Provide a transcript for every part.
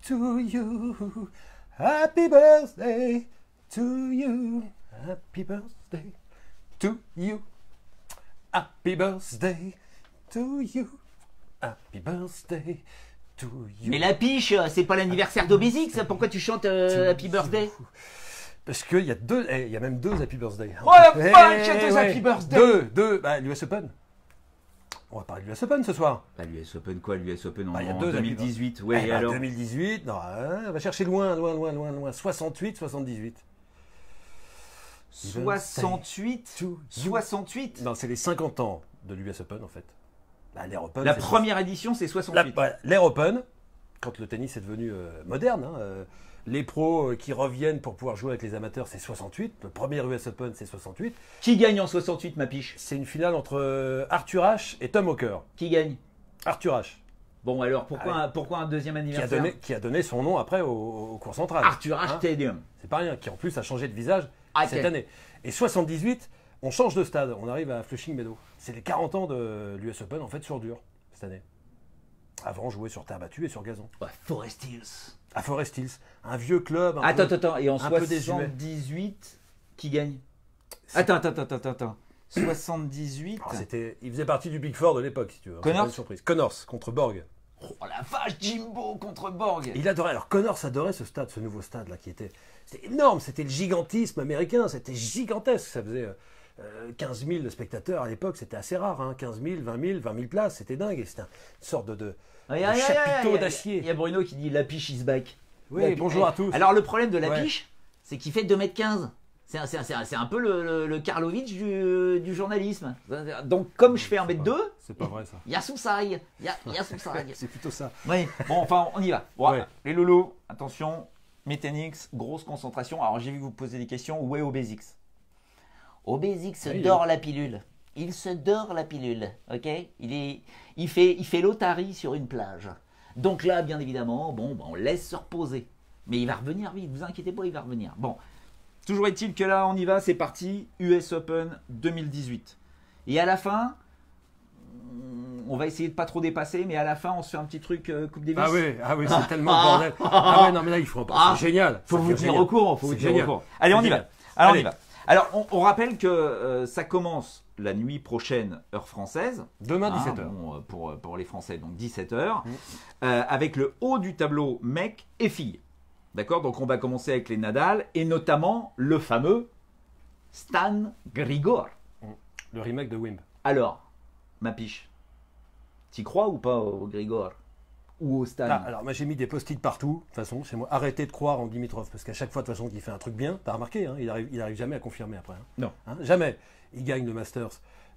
to you. Happy birthday to you. Happy birthday to you. Happy birthday to you. Happy birthday to you. Mais la piche, c'est pas l'anniversaire d'Obésix. Pourquoi tu chantes Happy Birthday? Parce qu'il y a deux, il y a même deux Happy Birthday. Oh la vache, il y a deux Happy Birthday. Deux, bah, l'US Open. On va parler de l'US Open ce soir. Bah, l'US Open quoi? L'US Open Bah, il y a en deux 2018. Ouais, Eh et ben, alors 2018, non, on va chercher loin. 68, 78. 68. 68. Non, c'est les 50 ans de l'US Open en fait. Bah, l'Air Open. La c'est première édition, c'est 68. L'Air Open, quand le tennis est devenu moderne, hein, les pros qui reviennent pour pouvoir jouer avec les amateurs, c'est 68. Le premier US Open, c'est 68. Qui gagne en 68, ma piche? C'est une finale entre Arthur Ashe et Tom Hawker. Qui gagne? Arthur Ashe, Bon, alors pourquoi un deuxième anniversaire? qui a donné son nom après au cours central. Arthur Ashe Hein, Stadium. c'est pas rien, qui en plus a changé de visage Ah, cette ok. année. Et 78, on change de stade, on arrive à Flushing Meadow. C'est les 40 ans de l'US Open en fait sur dur cette année. Avant, on jouait sur terre battue et sur gazon. Ouais, Forest Hills. À Forest Hills, un vieux club. Attends. Et en un peu désuet. 78, qui gagne? Attends. 78. Il faisait partie du Big Four de l'époque, si tu veux. Connors C'est pas une surprise. Connors contre Borg. Oh la vache, Jimbo contre Borg. Il adorait. Alors Connors adorait ce stade, ce nouveau stade là qui était. C'était énorme. C'était le gigantisme américain. C'était gigantesque. Ça faisait 15 000 spectateurs à l'époque. C'était assez rare. Hein. 15 000, 20 000 places. C'était dingue. Et c'était une sorte de chapiteau d'acier. Il y a Bruno qui dit la piche is back. Oui, bonjour à tous. Alors le problème de la Ouais. piche, c'est qu'il fait 2,15 m. C'est un peu le Karlovic du journalisme. Donc comme je fais 1,2 m, C'est pas vrai ça. il y a son saille. Il y a son saille. C'est plutôt ça. Oui, bon, enfin, on y va. Bon, Ouais. Les loulous, attention, Métanix, grosse concentration. Alors, j'ai vu que vous posez des questions. Où est Obésix? Obésix Oui, dort la pilule. Il se dort la pilule, ok? Il fait l'otarie sur une plage. Donc là, bien évidemment, bon, on laisse se reposer. Mais il va revenir vite, vous inquiétez pas, il va revenir. Bon, toujours est-il que là, on y va, c'est parti. US Open 2018. Et à la fin, on va essayer de pas trop dépasser, mais à la fin, on se fait un petit truc Coupe Davis. Ah oui, c'est tellement bordel. Ah ouais, non mais là il faut en parler. C'est génial. Faut Ça vous fait tenir génial. au courant. Faut vous C'est tenir au génial. courant. Allez, on y va. Génial. Alors, on y Allez. va. Alors, on rappelle que ça commence la nuit prochaine, heure française. Demain Hein, 17h. bon, pour les Français, donc 17h. Avec le haut du tableau mecs et filles. D'accord? Donc, on va commencer avec les Nadal et notamment le fameux Stan Grigor. Le remake de Wimb. Alors, ma piche, t'y crois ou pas au Grigor? Ou au Stan? Alors moi j'ai mis des post-it partout, de toute façon, chez moi. Arrêtez de croire en Dimitrov, parce qu'à chaque fois de toute façon qu'il fait un truc bien, t'as remarqué, hein, il arrive jamais à confirmer après. Hein. Non. Hein, jamais. Il gagne le Masters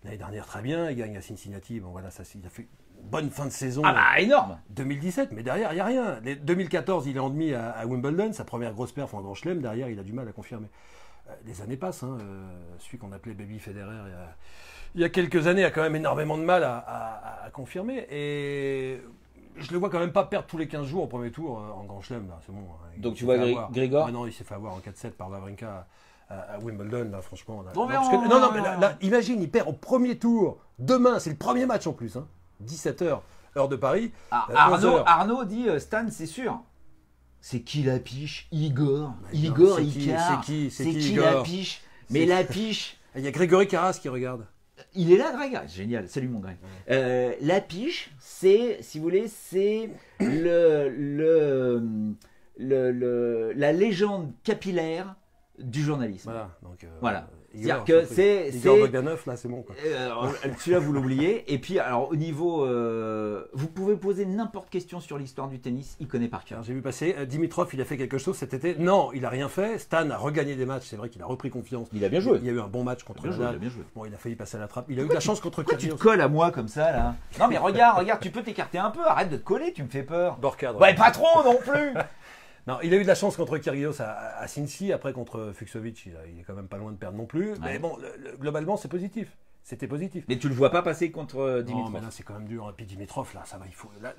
l'année dernière très bien, il gagne à Cincinnati, bon voilà, ça il a fait une bonne fin de saison. Ah bah, énorme! 2017, mais derrière il n'y a rien. 2014 il est en demi à Wimbledon, sa première grosse perf en Grand Chelem, derrière il a du mal à confirmer. Les années passent, hein, celui qu'on appelait Baby Federer il y a quelques années a quand même énormément de mal à confirmer, et je le vois quand même pas perdre tous les 15 jours au premier tour en Grand Chelem, là, c'est bon. Hein. Donc Il tu s'est vois fait avoir. Grigor? Ah non, il s'est fait avoir en 4-7 par Wawrinka à Wimbledon, là, franchement. Là. Bon, Non, mais parce que- non, mais là, imagine, il perd au premier tour. Demain, c'est le premier match en plus, hein. 17h, heure de Paris. Ah, 11h. Arnaud dit Stan, c'est sûr. C'est qui la piche? Igor. Bah, Igor c'est qui- Icard. c'est qui, la Igor? piche? Mais la piche, Il y a Grégory Carras qui regarde. il est là, Greg. Génial. Salut mon Greg. La piche, c'est, si vous voulez, c'est la légende capillaire du journalisme. Voilà. Donc, Voilà. Igor, C'est-à-dire que surpris. c'est- Igor c'est- Bogdanov, là, c'est bon. Quoi. Celui-là, vous l'oubliez. Et puis, alors, au niveau. Vous pouvez poser n'importe question sur l'histoire du tennis, il connaît par cœur. Alors, j'ai vu passer, Dimitrov, il a fait quelque chose cet été. Non, il a rien fait. Stan a regagné des matchs. C'est vrai qu'il a repris confiance. Il a bien joué. Il y a eu un bon match contre Il a bien joué, Nadal. il a bien joué. Bon, il a failli passer à la trappe. Il a eu de la chance contre Pourquoi tu te Kyrgios. colles à moi comme ça, là? Non, mais regarde, tu peux t'écarter un peu. Arrête de te coller, tu me fais peur. Borcadre. Ouais, pas trop non plus. Non, il a eu de la chance contre Kyrgios à Cincy. Après, contre Fucsovic, il est quand même pas loin de perdre non plus. Mais bon, globalement, c'est positif. C'était positif. Mais tu le vois pas passer contre Dimitrov. Non, mais là, c'est quand même dur. Et puis Dimitrov, là, ça va.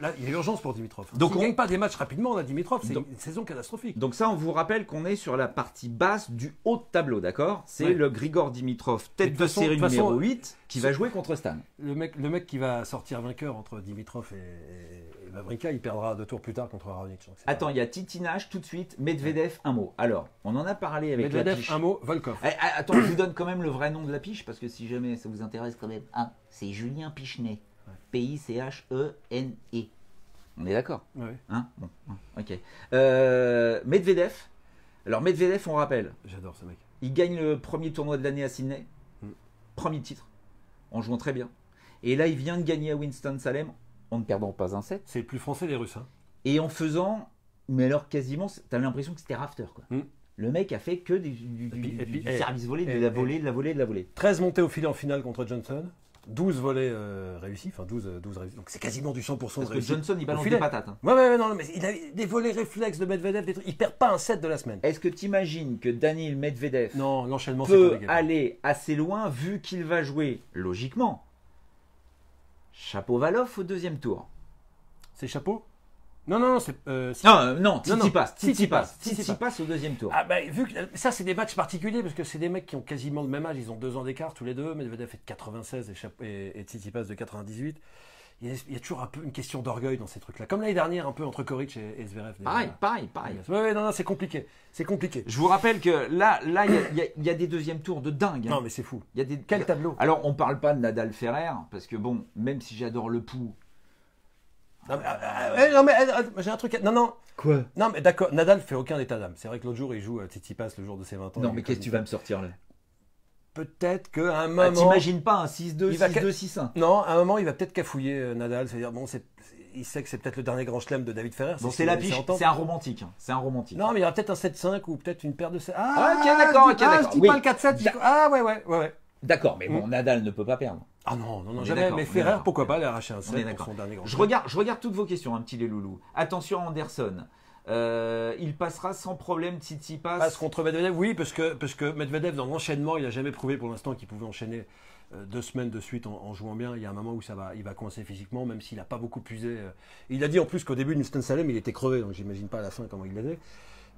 Là, il y a urgence pour Dimitrov. Donc, S'il ne gagne pas des matchs rapidement, là, Dimitrov, c'est Donc- une saison catastrophique. Donc ça, on vous rappelle qu'on est sur la partie basse du haut de tableau, d'accord? C'est Ouais. le Grigor Dimitrov, Mais tête de de toute façon- série de toute façon, numéro 8, qui va jouer contre Stan. Le mec qui va sortir vainqueur entre Dimitrov et Wawrinka, il perdra 2 tours plus tard contre Raonic. Attends, il y a Titinage tout de suite, Medvedev, un mot. Alors, on en a parlé avec la Medvedev, piche. un mot, Volkov. Attends, je vous donne quand même le vrai nom de la piche, parce que si jamais ça vous intéresse quand même. Ah, c'est Julien Pichenet. P-I-C-H-E-N-E. On est d'accord? Ouais. Hein, bon, ok. Medvedev. Alors, Medvedev, on rappelle, J'adore ce mec. il gagne le premier tournoi de l'année à Sydney. Premier titre. En jouant très bien. Et là, il vient de gagner à Winston-Salem en ne perdant pas un set. C'est le plus français des Russes. Hein. Et en faisant, mais alors quasiment, t'as l'impression que c'était rafter. Quoi. Le mec a fait que du service volé, de la volée. 13 montées au filet en finale contre Johnson. 12 volets réussis. Enfin, 12 réussis. Donc c'est quasiment du 100% Parce de que réussite. Johnson, il balance des patates. Hein. Ouais, non, mais il a des volets réflexes de Medvedev. Des trucs. Il perd pas un set de la semaine. Est-ce que tu imagines que Daniil Medvedev Non, l'enchaînement peut aller assez loin vu qu'il va jouer, logiquement, Shapovalov au deuxième tour? C'est chapeau? Non, c'est. Non, Tsitsipas. Tsitsipas. Tsitsipas au deuxième tour. Ah, bah, vu que ça, c'est des matchs particuliers parce que c'est des mecs qui ont quasiment le même âge. Ils ont 2 ans d'écart tous les deux. Medvedev est de 96 et Tsitsipas de 98. Il y a toujours un peu une question d'orgueil dans ces trucs-là. Comme l'année dernière, un peu entre Koric et Zverev. Pareil. Ouais, non, c'est compliqué. C'est compliqué. Je vous rappelle que là, il y a des deuxièmes tours de dingue. Hein. Non, mais c'est fou. Il y a des... Quel tableau? Alors, on parle pas de Nadal-Ferrer, parce que bon, même si j'adore le pouls. Non, mais j'ai un truc. Non. Quoi? Non, mais d'accord, Nadal fait aucun état d'âme. C'est vrai que l'autre jour, il joue à Tsitsipas le jour de ses 20 ans. Non, mais qu'est-ce que tu vas me sortir là? Peut-être qu'à un moment. T'imagines pas un 6-2, 6-2, 6-1? Non, à un moment, il va peut-être cafouiller Nadal. C'est-à-dire, bon, il sait que c'est peut-être le dernier grand chelem de David Ferrer. Bon, c'est la piche, c'est un romantique. Hein. C'est un romantique. Non, mais il y aura peut-être un 7-5 ou peut-être une paire de 7. Ok, d'accord. Je dis pas le 4-7. Ah, ouais. D'accord, mais bon, Nadal ne peut pas perdre. Ah non, jamais. Mais Ferrer, pourquoi pas aller arracher un 7 pour son dernier grand chelem. Je regarde toutes vos questions, un petit les loulous. Attention, Anderson. Il passera sans problème Tsitsipas. Passe contre Medvedev, oui, parce que Medvedev, dans l'enchaînement, il n'a jamais prouvé pour l'instant qu'il pouvait enchaîner 2 semaines de suite en jouant bien. Il y a un moment où il va coincer physiquement, même s'il n'a pas beaucoup usé. Il a dit en plus qu'au début de Winston-Salem, il était crevé, donc j'imagine pas à la fin comment il l'avait.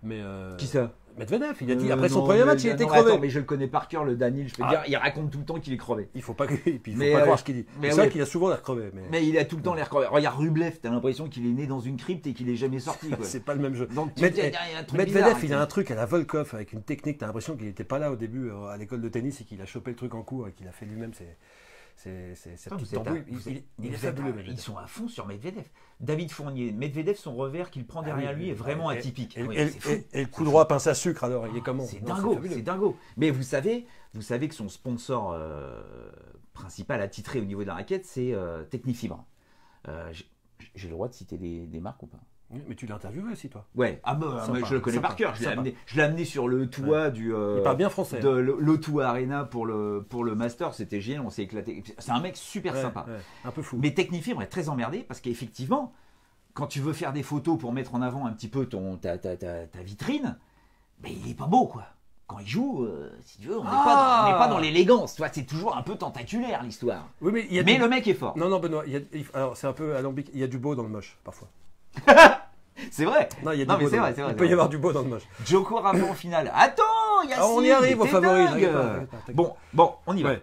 Mais qui ça? Medvedev, il a dit après son premier match, il était crevé. Attends, mais je le connais par cœur, le Daniil, je peux te dire, il raconte tout le temps qu'il est crevé. Il faut pas croire ce qu'il dit. C'est vrai qu'il a souvent l'air crevé. Mais il a tout le temps l'air crevé. Regarde Rublev, t'as l'impression qu'il est né dans une crypte et qu'il est jamais sorti. C'est pas le même jeu. Donc, Medvedev, il a un truc à la Volkov avec une technique. T'as l'impression qu'il n'était pas là au début à l'école de tennis et qu'il a chopé le truc en cours et qu'il a fait lui-même sa petite tambouille. Il est fabuleux. Ils sont à fond sur Medvedev. David Fournier, Medvedev, son revers qu'il prend derrière lui est vraiment atypique. Et le coup droit pince à sucre, alors, il est comment? C'est dingo. Mais vous savez que son sponsor principal attitré au niveau de la raquette, c'est Technifibre. J'ai le droit de citer des marques ou pas? Mais tu l'as interviewé aussi, toi? Ouais, je le connais par cœur. Je l'ai amené sur le toit du. Il parle bien français. De l'O2 Arena pour le Master. C'était génial, on s'est éclaté. C'est un mec super sympa. Un peu fou. Mais Technifibre est très emmerdé parce qu'effectivement, quand tu veux faire des photos pour mettre en avant un petit peu ta vitrine, ben, il est pas beau, quoi. Quand il joue, si tu veux, on n'est pas dans l'élégance. C'est toujours un peu tentaculaire, l'histoire. Oui, mais le mec est fort. Non, Benoît, alors c'est un peu alambic. Il y a du beau dans le moche, parfois. C'est vrai. Non, il peut y avoir du beau dans le moche. Djoko Rafa en finale. Attends, Yacine, on y arrive aux favoris. Bon, on y va.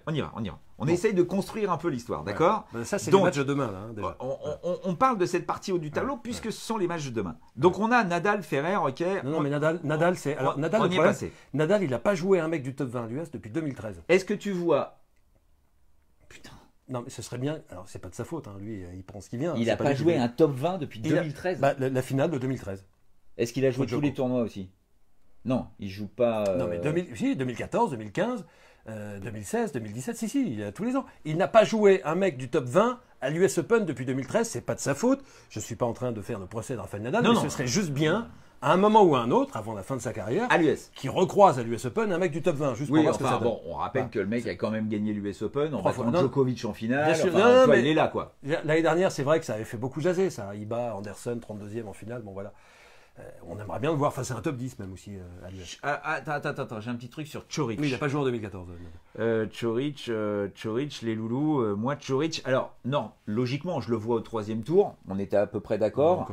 On essaye de construire un peu l'histoire, d'accord? Ça, c'est les matchs de demain, là, déjà. On parle de cette partie haut du tableau puisque ce sont les matchs de demain. Donc on a Nadal, Ferrer, ok. Non, mais Nadal, c'est. Alors, Nadal, on y est passé. Nadal, il n'a pas joué un mec du top 20 à l'US depuis 2013. Est-ce que tu vois. Putain. Non, mais ce serait bien. Alors, c'est pas de sa faute, hein. Lui, il prend ce qui vient. Il n'a pas joué un top 20 depuis 2013. La finale de 2013. Est-ce qu'il a joué tous les tournois aussi? Non, il joue pas. Non, mais 2014, 2015, 2016, 2017, si, il a tous les ans. Il n'a pas joué un mec du top 20 à l'US Open depuis 2013, c'est pas de sa faute. Je suis pas en train de faire le procès de Rafael Nadal, mais ce serait juste bien, à un moment ou à un autre, avant la fin de sa carrière, à l'US, qui recroise à l'US Open un mec du top 20, juste pour voir ce que ça donne. On rappelle que le mec a quand même gagné l'US Open, on va prendre Djokovic en finale, il est là, quoi. L'année dernière, c'est vrai que ça avait fait beaucoup jaser, ça. Il bat Anderson, 32e en finale, bon voilà. On aimerait bien le voir face à un top 10 même aussi à l'US. Attends, j'ai un petit truc sur Coric. Oui, il n'a pas joué en 2014. Coric, les loulous, moi Coric. Alors, non, logiquement, je le vois au 3e tour, on était à peu près d'accord.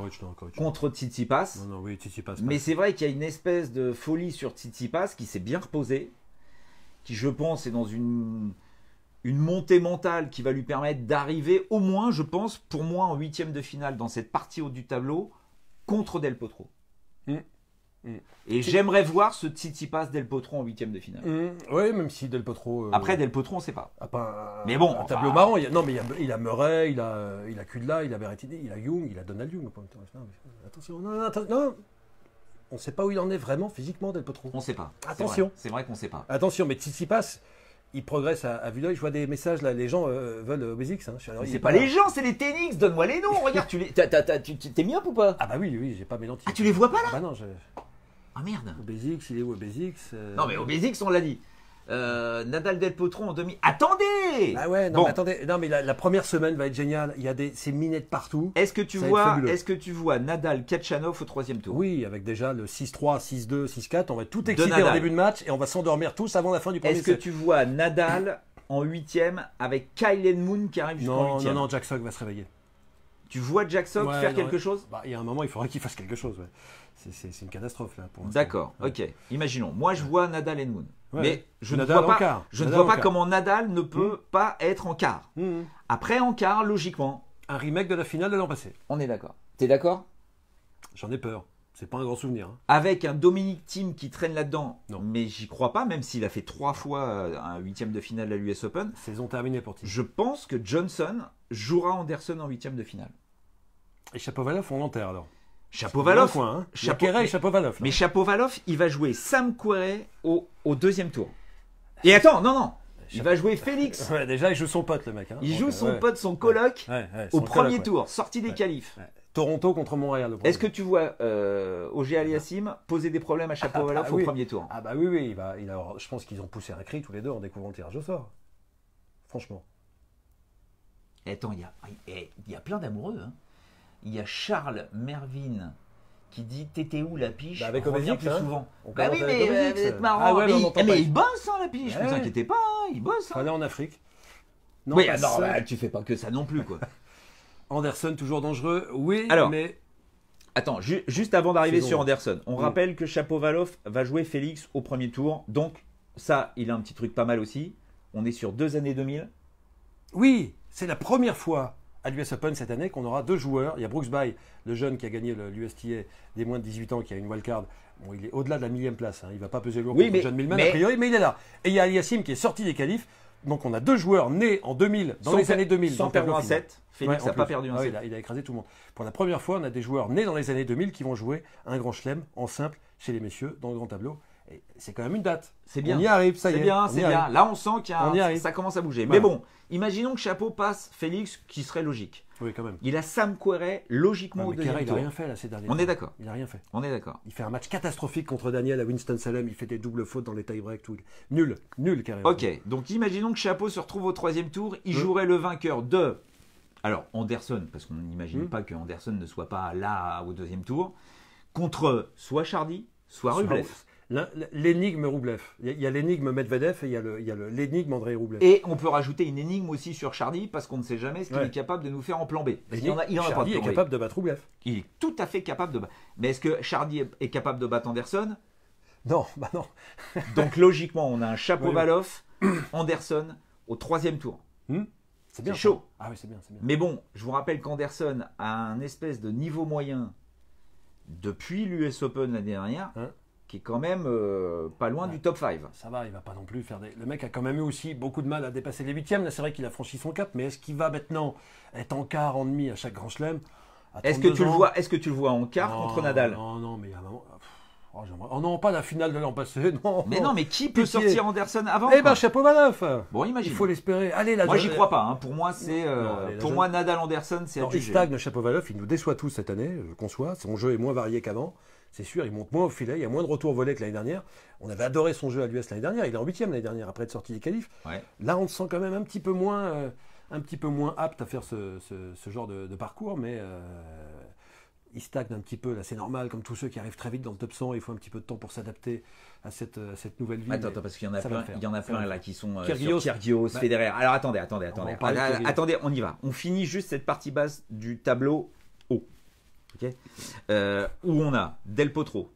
Contre Tsitsipas. Non, oui, Tsitsipas. Mais c'est vrai qu'il y a une espèce de folie sur Tsitsipas qui s'est bien reposé, qui je pense est dans une une montée mentale qui va lui permettre d'arriver au moins, je pense, pour moi, en 8e de finale dans cette partie haute du tableau contre Del Potro. Et j'aimerais voir ce Tsitsipas Del Potro en 8e de finale. Oui, même si Del Potro. Après, Del Potro, on ne sait pas. Mais bon, un tableau marrant. Non, mais il a Murray, il a Kudla, il a Berrettini, il a Young, il a Donald Young. Attention, non. On ne sait pas où il en est vraiment physiquement, Del Potro. On ne sait pas. Attention. C'est vrai qu'on ne sait pas. Attention, mais Tsitsipas, il progresse à vue d'œil. Je vois des messages là, les gens veulent Obésix. Hein. C'est pas les gens, c'est les Ténix. Donne-moi les noms. Regarde, t'es mis up ou pas? Ah bah oui, j'ai pas mélangé. Ah, tu les vois pas là? Ah bah non, Ah merde. Obésix, il est où Obésix Non mais Obésix, on l'a dit. Nadal Del Potro en demi. Attendez. Ah ouais, non, bon. Mais attendez, non mais la première semaine va être géniale. Il y a ces minettes partout. Est-ce que tu vois Nadal Kachanov au 3e tour? Oui, avec déjà le 6-3, 6-2, 6-4, on va tout exciter en début de match et on va s'endormir tous avant la fin du premier set. Est-ce que tu vois Nadal en 8e avec Kyle Moon qui arrive jusqu'en 8e? Non, Jack Sock va se réveiller. Tu vois Jack Sock faire quelque chose? Il y a un moment, il faudrait qu'il fasse quelque chose. Ouais. C'est une catastrophe là. D'accord, ok. Imaginons. Moi, je vois Nadal et Moon. Ouais. Mais je ne vois pas comment Nadal ne peut pas être en quart. Après, en quart, logiquement. Un remake de la finale de l'an passé. On est d'accord. T'es d'accord? J'en ai peur. C'est pas un grand souvenir. Hein. Avec un Dominic Thiem qui traîne là-dedans. Mais j'y crois pas, même s'il a fait 3 fois un 8e de finale à l'US Open. Saison terminée pour Thiem. Je pense que Johnson jouera Anderson en 8e de finale. Et Shapovalov, on l'enterre alors. Shapovalov, Shapovalov. Mais Shapovalov, il va jouer Sam Querrey au 2e tour. Et attends, non. Il va jouer Félix. Ouais, déjà, il joue son pote, le mec. Hein. Il joue son pote, son coloc, au premier tour, sortie des qualifs. Toronto contre Montréal. Est-ce que tu vois Auger Aliassime poser des problèmes à Shapovalov au premier tour? Ah bah oui. Je pense qu'ils ont poussé un cri tous les deux en découvrant le tirage au sort. Franchement. Attends, il y a plein d'amoureux. Hein. Il y a Charles Mervyn qui dit t'étais où la piche? Avec Obésix, plus souvent. Bah oui, mais c'est marrant. Mais il bosse la piche, ne vous inquiétez pas, il bosse. Fallait en Afrique. Non, oui, non, tu fais pas que ça non plus quoi. Anderson toujours dangereux, oui, alors, mais attends, juste avant d'arriver sur Anderson, on rappelle que Shapovalov va jouer Félix au premier tour, donc ça, il a un petit truc pas mal aussi. On est sur 2 années 2000. Oui, c'est la première fois à l'US Open cette année qu'on aura 2 joueurs. Il y a Brooks Bay, le jeune qui a gagné l'USTA des moins de 18 ans, qui a une wildcard. Bon, il est au-delà de la 1000e place. Hein. Il ne va pas peser lourd contre John Millman, a priori, mais il est là. Et il y a Aliassime qui est sorti des qualifs. Donc on a 2 joueurs nés en 2000, dans les années 2000. Sans perdre un set. Félix n'a pas perdu un set. Il a écrasé tout le monde. Pour la première fois, on a des joueurs nés dans les années 2000 qui vont jouer un grand chelem en simple chez les messieurs dans le grand tableau. Et c'est quand même une date. C'est bien. On y arrive, ça y est. C'est bien. Là, on sent que ça commence à bouger. Voilà. Mais bon, imaginons que Chapeau passe Félix, qui serait logique. Oui, quand même. Il a Sam Querrey logiquement au deuxième tour. Il n'a rien fait là ces derniers temps. On est d'accord. Il n'a rien fait. On est d'accord. Il fait un match catastrophique contre Daniel à Winston-Salem. Il fait des doubles fautes dans les tie-breaks. Tout. Nul, carrément. Ok, donc imaginons que Chapeau se retrouve au 3e tour. Il jouerait le vainqueur de... Alors, Anderson, parce qu'on n'imagine pas que Anderson ne soit pas là au 2e tour, contre soit Chardy, soit Rublev. L'énigme Rublev. Il y a l'énigme Medvedev et il y a l'énigme Andrei Rublev. Et on peut rajouter une énigme aussi sur Chardy parce qu'on ne sait jamais ce qu'il est capable de nous faire en plan B. Chardy est capable de battre Rublev. Il est tout à fait capable de battre. Mais est-ce que Chardy est capable de battre Anderson? Non, non. Donc logiquement, on a un Shapovalov, Anderson au 3e tour. C'est bien chaud. Ah oui, c'est bien. Mais bon, je vous rappelle qu'Anderson a un espèce de niveau moyen depuis l'US Open l'année dernière. Qui est quand même pas loin du top 5. Ça va, il va pas non plus faire des... Le mec a quand même eu aussi beaucoup de mal à dépasser les 8e. Là, c'est vrai qu'il a franchi son cap, mais est-ce qu'il va maintenant être en quart, en demi à chaque grand chelem? Est-ce que tu le vois en quart contre Nadal? Non, mais il y a un moment... Oh non, pas la finale de l'an passé, non. Mais qui peut sortir Anderson avant? Eh ben, Shapovalov. Bon, imagine. Il faut l'espérer. Allez, moi, j'y crois pas. Hein. Pour moi, c'est moi Nadal Anderson, c'est à juger. Il stagne Shapovalov, il nous déçoit tous cette année, je conçois. Son jeu est moins varié qu'avant. C'est sûr, il monte moins au filet, il y a moins de retours volés que l'année dernière. On avait adoré son jeu à l'US l'année dernière, il est en 8e l'année dernière, après être sorti des qualifs. Ouais. Là, on le sent quand même un petit peu moins apte à faire ce genre de parcours, mais il stagne un petit peu. Là, c'est normal, comme tous ceux qui arrivent très vite dans le top 100, il faut un petit peu de temps pour s'adapter à cette nouvelle vie. Attends, parce qu'il y en a plein là qui sont Kyrgios, sur Kyrgios, Federer. Alors attendez, on y va. On finit juste cette partie basse du tableau haut. Okay. Où on a Del Potro,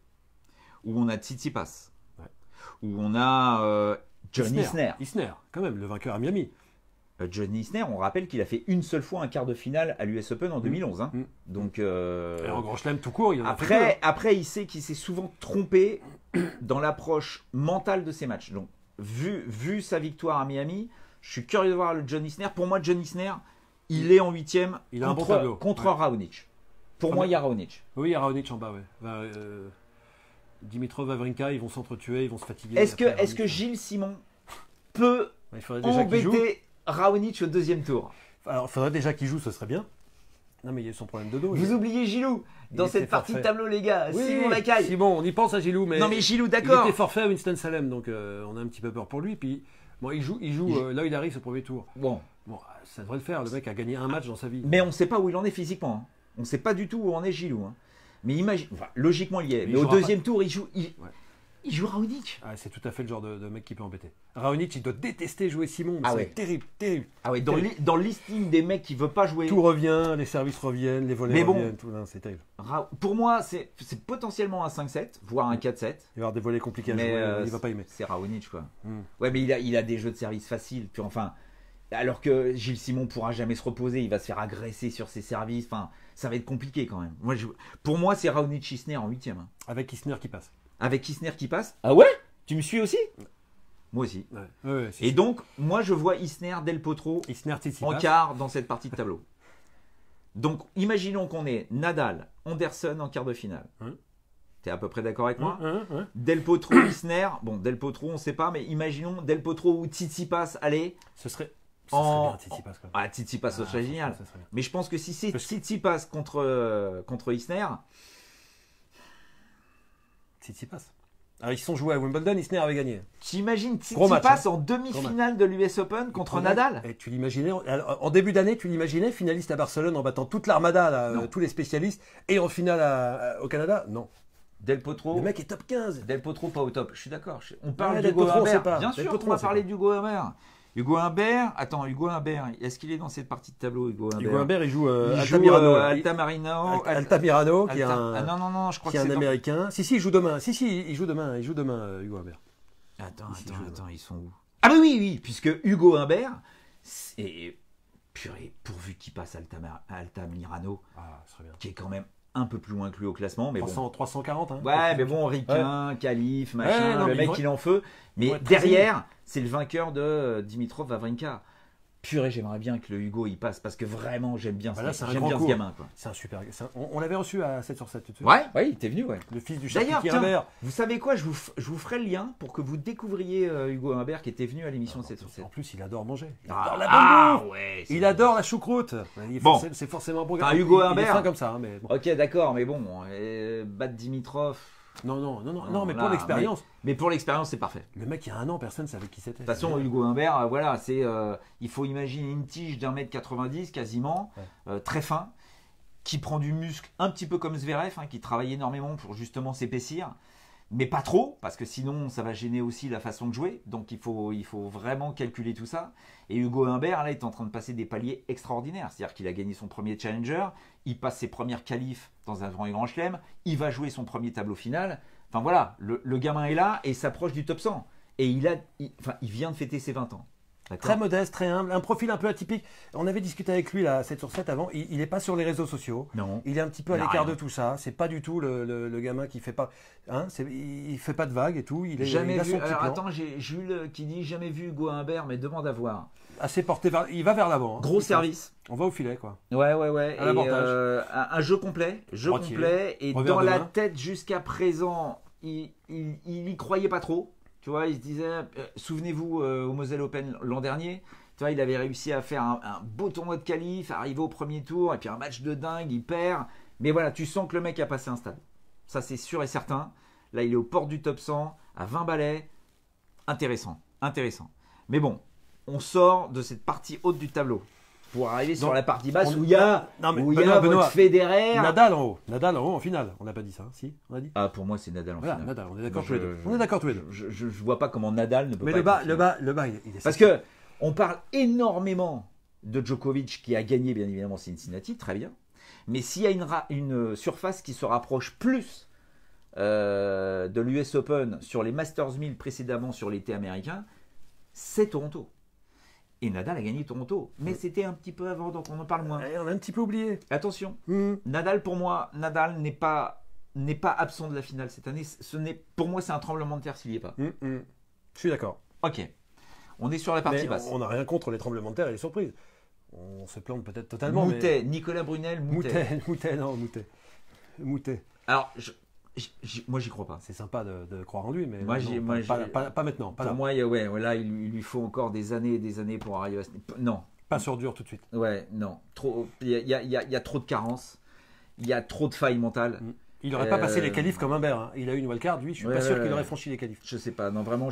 où on a Tsitsipas, où on a John Isner. Isner, quand même, le vainqueur à Miami. John Isner, on rappelle qu'il a fait une seule fois un quart de finale à l'US Open en 2011. Hein. Donc, Et en Grand Chelem tout court, il en a fait deux, hein. après, il sait qu'il s'est souvent trompé dans l'approche mentale de ses matchs. Donc, vu sa victoire à Miami, je suis curieux de voir le John Isner. Pour moi, John Isner, il est en 8e Il a un bon tableau. contre Raonic. Pour moi, il y a Raonic. Oui, il y a Raonic en bas, ouais. Dimitrov, Wawrinka, ils vont s'entretuer, ils vont se fatiguer. Est-ce que Gilles Simon peut il faudrait déjà qu'il joue. embêter Raonic au deuxième tour? Alors, il faudrait déjà qu'il joue, ce serait bien. Non, mais il y a son problème de dos. Vous oubliez Gilou dans cette partie de tableau, les gars. Oui, Simon Lacaille. Simon, on y pense à Gilou, mais. Non, mais Gilou, Il d'accord. était forfait à Winston-Salem, donc on a un petit peu peur pour lui. Puis, bon, il joue là, il arrive au premier tour. Bon, Ça devrait le faire. Le mec a gagné un match dans sa vie. mais on ne sait pas où il en est physiquement. Hein. On ne sait pas du tout où en est Gilou. Hein. Mais imagine, logiquement, il y est. Mais Mais il au jouera deuxième tour, il joue Raonic. Ah, c'est tout à fait le genre de mec qui peut embêter. Raonic, il doit détester jouer Simon. Ah c'est ouais. terrible, terrible. Ah ouais, dans le listing des mecs qui ne veulent pas jouer. Tout revient, les services reviennent, les volets Mais bon. reviennent. Tout, non, c'est terrible. Pour moi, c'est potentiellement un 5-7, voire un 4-7. Il va y avoir des volets compliqués à Mais jouer, il va pas aimer. c'est Raonic, quoi. Mm. Ouais, mais il a des jeux de service faciles. Puis enfin, alors que Gilles Simon pourra jamais se reposer, il va se faire agresser sur ses services. Enfin, ça va être compliqué quand même. Pour moi, c'est Raonic Isner en 8e. Hein. Avec Isner qui passe. Avec Isner qui passe. Ah ouais? Tu me suis aussi? Moi aussi. Ouais, Et donc, moi, je vois Isner, Del Potro Isner, en quart dans cette partie de tableau. Donc, imaginons qu'on ait Nadal, Anderson en quart de finale. T'es à peu près d'accord avec moi? Del Potro, Isner. Bon, Del Potro, on ne sait pas, mais imaginons Del Potro ou Tsitsipas, allez. Ce serait bien Tsitsipas. Quoi. Ah, Tsitsipas, ce serait génial. Ça serait bien. Mais je pense que si c'est Tsitsipas contre Isner, Tsitsipas. Alors, ils se sont joués à Wimbledon, Isner avait gagné. t'imagines Gros match, Tsitsipas hein. en demi-finale de l'US Open contre Nadal? Et tu l'imaginais, en début d'année, tu l'imaginais finaliste à Barcelone en battant toute l'armada, là, tous les spécialistes, et en finale au Canada? Non. Del Potro. Le mec est top 15. Del Potro pas au top. Je suis d'accord. On parle Ouais, d'Hugo Del Potro, on sait Humbert. pas. Bien Del sûr Potro, qu'on va on sait parler pas. d'Hugo Humbert. Hugo Humbert. Attends, Hugo Humbert. Est-ce qu'il est dans cette partie de tableau, Hugo Humbert? Hugo Humbert, il joue Il joue Altamirano. Altamirano, qui est un, non, je crois qui que est c'est un Américain. Si, il joue demain. Il joue demain, Hugo Humbert. Attends, ils sont où? Ah bah oui, puisque Hugo Humbert, c'est purée, pourvu qu'il passe Altamirano, Ah, ce serait bien. qui est quand même un peu plus loin que lui au classement, mais 340, hein. Ouais, mais bon, Riquin, Calife, machin, non, le mais mec il est en feu. Mais vont être très derrière, c'est le vainqueur de Dimitrov Wawrinka. Purée, j'aimerais bien que le Hugo il passe parce que vraiment j'aime bien, Bah là, c'est un j'aime grand bien ce coup. gamin. Quoi. C'est un super. On l'avait reçu à 7 sur 7 tout de suite. Ouais, il était venu, ouais. Le fils du D'ailleurs, charcutier tiens, Humbert. vous savez quoi, je vous ferai le lien pour que vous découvriez Hugo Humbert qui était venu à l'émission 7 sur 7. En plus, il adore manger. Il adore la bonne bouffe. ouais. Il adore la choucroute. Bon. C'est forcément un bon Enfin, gars. Hugo Il est Humbert. fin comme ça, hein, mais bon. Ok, d'accord, mais bon, battre Dimitrov. Non, mais là, pour l'expérience. Mais pour l'expérience, c'est parfait. Le mec, il y a un an, personne ne savait qui c'était. De toute façon, Hugo Humbert, voilà, c'est, il faut imaginer une tige d'1m90 quasiment, très fin, qui prend du muscle un petit peu comme Zverev, hein, qui travaille énormément pour justement s'épaissir, mais pas trop, parce que sinon ça va gêner aussi la façon de jouer, donc il faut vraiment calculer tout ça. Et Hugo Humbert, là, est en train de passer des paliers extraordinaires, c'est-à-dire qu'il a gagné son premier challenger, il passe ses premières qualifs dans un grand chelem, il va jouer son premier tableau final. Enfin voilà, le gamin est là et s'approche du top 100. Et il vient de fêter ses 20 ans. Très modeste, très humble, un profil un peu atypique. On avait discuté avec lui là, 7 sur 7 avant. Il n'est pas sur les réseaux sociaux. Non. Il est un petit peu à Il a l'écart rien. de tout ça. C'est pas du tout le gamin qui fait pas. Hein, il fait pas de vagues et tout. Il Jamais a vu. son petit Alors plan. attends, j'ai Jules qui dit jamais vu Hugo Humbert, mais demande à voir. Assez porté vers. Il va vers l'avant. hein. Gros Il service. On va au filet quoi. Ouais. À Et, l'avantage. un jeu complet. Droitier. Et Revers dans de la main. tête jusqu'à présent, il y croyait pas trop. Tu vois, il se disait, souvenez-vous au Moselle Open l'an dernier. Tu vois, il avait réussi à faire un beau tournoi de qualif, arriver au premier tour, et puis un match de dingue, il perd. Mais voilà, tu sens que le mec a passé un stade. Ça, c'est sûr et certain. Là, il est aux portes du top 100, à 20 balais. Intéressant. Mais bon, on sort de cette partie haute du tableau pour arriver sur Donc, la partie basse on- où il y a, Non, mais où il y a Benoît, votre Federer. Nadal en haut en finale. On n'a pas dit ça, si on a dit. Ah, pour moi, c'est Nadal en Voilà, finale. Nadal, on est d'accord Moi, tous les deux. On est d'accord tous les deux. Je vois pas comment Nadal ne peut Mais pas le bas, être en le finale. bas, il est. Parce que on parle énormément de Djokovic qui a gagné bien évidemment Cincinnati, très bien. Mais s'il y a une surface qui se rapproche plus de l'US Open sur les Masters 1000 précédemment sur l'été américain, c'est Toronto. Et Nadal a gagné Toronto. Mais c'était un petit peu avant, donc on en parle moins. Et on a un petit peu oublié. Attention, Mmh. Nadal pour moi, Nadal n'est pas absent de la finale cette année. Pour moi, c'est un tremblement de terre s'il n'y est pas. Je suis d'accord. Ok, on est sur la partie Mais basse. on n'a rien contre les tremblements de terre et les surprises. On se plante peut-être totalement. Moutet, Nicolas Brunel, Moutet. Moutet. Alors, moi, j'y crois pas. C'est sympa de croire en lui, mais Moi, pas maintenant. Pas pour là. moi, là, il lui faut encore des années et des années pour arriver à ce... Non. Pas sur dur tout de suite. Ouais, non. Il y a trop de carences. Il y a trop de failles mentales. Il n'aurait pas passé les qualifs comme Humbert. Hein. Il a eu une wildcard, lui, je suis pas sûr qu'il aurait franchi les qualifs. Je sais pas. Non, vraiment,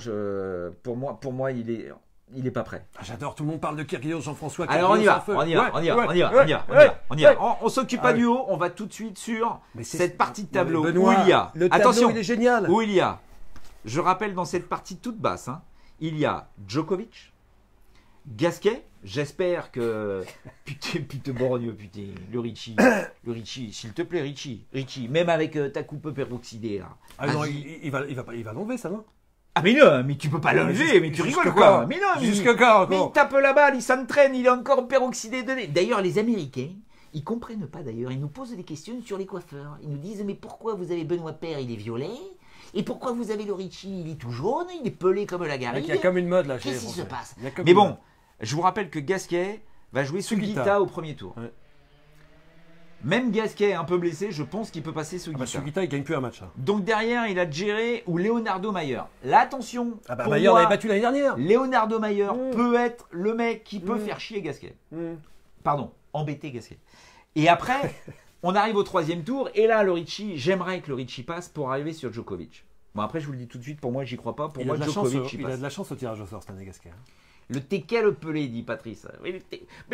pour moi, il est pas prêt. Ah, j'adore, tout le monde parle de Kyrgios, Jean-François. Alors on y va, on s'occupe pas du haut, on va tout de suite sur cette partie de tableau Benoît, où il y a, le tableau, attention, il est génial. où il y a, je rappelle dans cette partie toute basse, hein, il y a Djokovic, Gasquet, j'espère que, putain Borgneux, putain, le Richie, s'il te plaît Richie, même avec ta coupe peroxydée là. Ah non, il va l'enlever ça, non? Ah mais non, mais tu peux pas l'enlever, mais tu rigoles quoi. Mais non, jusque quand mais il tape la balle, il s'entraîne, il est encore peroxydé de nez. D'ailleurs, les Américains, ils comprennent pas d'ailleurs, ils nous posent des questions sur les coiffeurs. Ils nous disent, mais pourquoi vous avez Benoît Paire, il est violet? Et pourquoi vous avez le Richie, il est tout jaune, il est pelé comme la garrigue? Il y a comme une mode là. Qu'est-ce qui se passe? Mais bon, je vous rappelle que Gasquet va jouer Sugita au premier tour. Ouais. Même Gasquet un peu blessé, je pense qu'il peut passer Sugita. Sugita, il gagne plus un match. Hein. Donc derrière, il a Djere ou Leonardo Mayer. Là, attention. Mayer l'avait battu l'année dernière. Leonardo Mayer peut être le mec qui peut faire chier Gasquet. Pardon, embêter Gasquet. Et après, on arrive au troisième tour. Et là, le Richie, j'aimerais que le Richie passe pour arriver sur Djokovic. Bon, après, je vous le dis tout de suite, pour moi, j'y crois pas. Pour moi, Djokovic, il a de la chance au tirage au sort cette année, Gasquet. Hein. Le teckel pelé, dit Patrice. Mais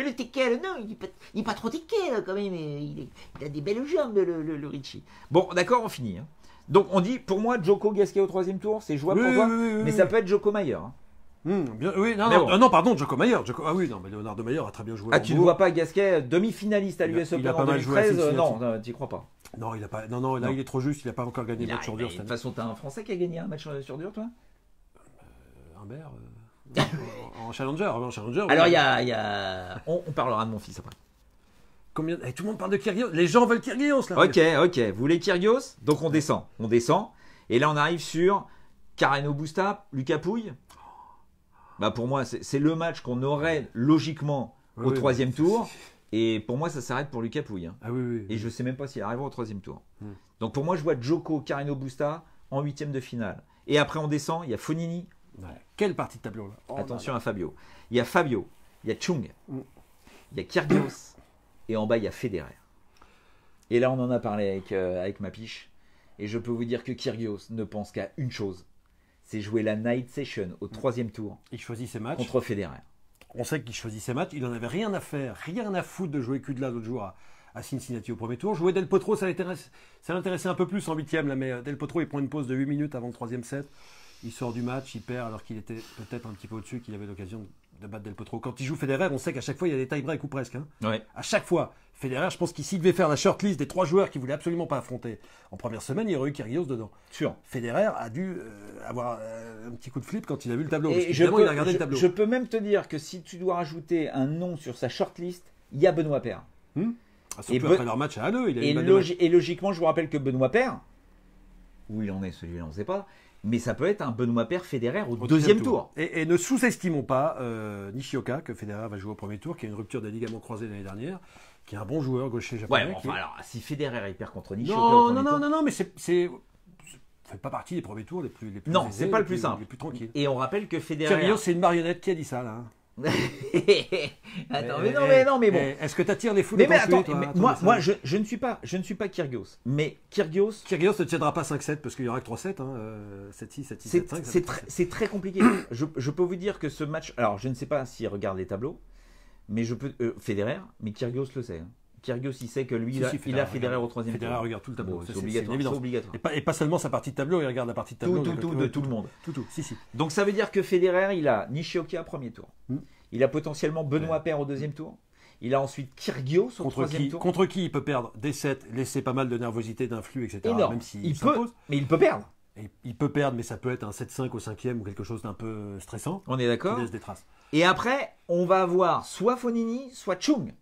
le teckel, non, il n'est pas trop teckel quand même. Il a des belles jambes, le Richie. Bon, d'accord, on finit. Hein. Donc, on dit, pour moi, Djoko Gasquet au troisième tour, c'est jouable pour toi. Mais ça peut être Djoko Mayer. Hein. Non, pardon, Djoko Mayer. Ah oui, non, mais Leonardo Mayer a très bien joué. Ah, tu ne vois pas Gasquet, demi-finaliste à l'US Open en 2013 Non, tu n'y crois pas. Non, il a pas. Non, là, il est trop juste. Il n'a pas encore gagné de match sur dur. De toute façon, tu as un Français qui a gagné un match sur dur, toi Humbert en challenger. Alors, il y a... On parlera de mon fils après. Combien... tout le monde parle de Kyrgios. Les gens veulent Kyrgios là. Ok. Vous voulez Kyrgios? Donc on descend. Et là on arrive sur Carreno Busta, Lucas Pouille. Bah pour moi c'est le match qu'on aurait logiquement au troisième tour. Et pour moi ça s'arrête pour Lucas Pouille. Hein. Ah oui. Et je sais même pas s'il arrivera au troisième tour. Donc pour moi je vois Djoko, Carreno Busta en huitième de finale. Et après on descend, il y a Fognini. Ouais. Quelle partie de tableau là. Attention à Fabio. Il y a Fabio, il y a Chung, il y a Kyrgios et en bas il y a Federer. Et là on en a parlé avec ma piche et je peux vous dire que Kyrgios ne pense qu'à une chose, c'est jouer la night session au troisième tour. Il choisit ses matchs contre Federer. On sait qu'il choisit ses matchs, il n'en avait rien à faire, rien à foutre de jouer Kudla l'autre jour à Cincinnati au premier tour. Jouer Del Potro, ça l'intéressait un peu plus en huitième là, mais Del Potro il prend une pause de 8 minutes avant le troisième set. Il sort du match, il perd alors qu'il était peut-être un petit peu au-dessus, qu'il avait l'occasion de battre Del Potro. Quand il joue Federer, on sait qu'à chaque fois, il y a des tie-breaks ou presque. Hein. Ouais. À chaque fois. Federer, je pense qu'il s'il devait faire la shortlist des 3 joueurs qu'il voulait absolument pas affronter en première semaine, il y aurait eu Kyrgios dedans. Sûr. Federer a dû avoir un petit coup de flip quand il a vu le tableau. Et il a regardé le tableau. Je peux même te dire que si tu dois rajouter un nom sur sa shortlist, il y a Benoît Paire. Surtout après leur match à deux. Et logiquement, je vous rappelle que Benoît Paire, où il en est celui-là, on ne sait pas, mais ça peut être un Benoît Paire Federer au deuxième tour. Et ne sous-estimons pas Nishioka, que Federer va jouer au premier tour, qui a une rupture des ligaments croisés l'année dernière, qui est un bon joueur gaucher japonais. Ouais, bon, enfin, alors, si Federer il perd contre Nishioka non, mais ça fait pas partie des premiers tours les plus non, aisés, c'est pas le plus simple. Les plus tranquilles. Et on rappelle que Federer... Kyrgios, c'est une marionnette qui a dit ça, là. Attends, mais bon. Est-ce que tu attires les foules mais attends, moi je ne suis pas Kyrgios. Mais Kyrgios ne tiendra pas 5-7 parce qu'il y aura que 3-7. 7-6, 7-6, 7-5. C'est très compliqué. je peux vous dire que ce match... Alors, je ne sais pas s'il regarde les tableaux, mais je peux... Federer, mais Kyrgios le sait. Hein. Kyrgios, il sait que lui, il a Federer au troisième tour. Federer regarde tout le tableau. C'est obligatoire. Et pas seulement sa partie de tableau, il regarde la partie de tableau. De tout le monde. Tout. Si. Donc ça veut dire que Federer, il a Nishioka premier tour. Il a potentiellement Benoît Paire au deuxième tour. Il a ensuite Kyrgios au troisième tour. Contre qui il peut perdre des sets, laisser pas mal de nervosité, d'influx, etc. Énorme. Même si mais il peut perdre. Et il peut perdre, mais ça peut être un 7-5 au 5e ou quelque chose d'un peu stressant. On est Qui d'accord. laisse des traces. Et après, on va avoir soit Fognini, soit Chung.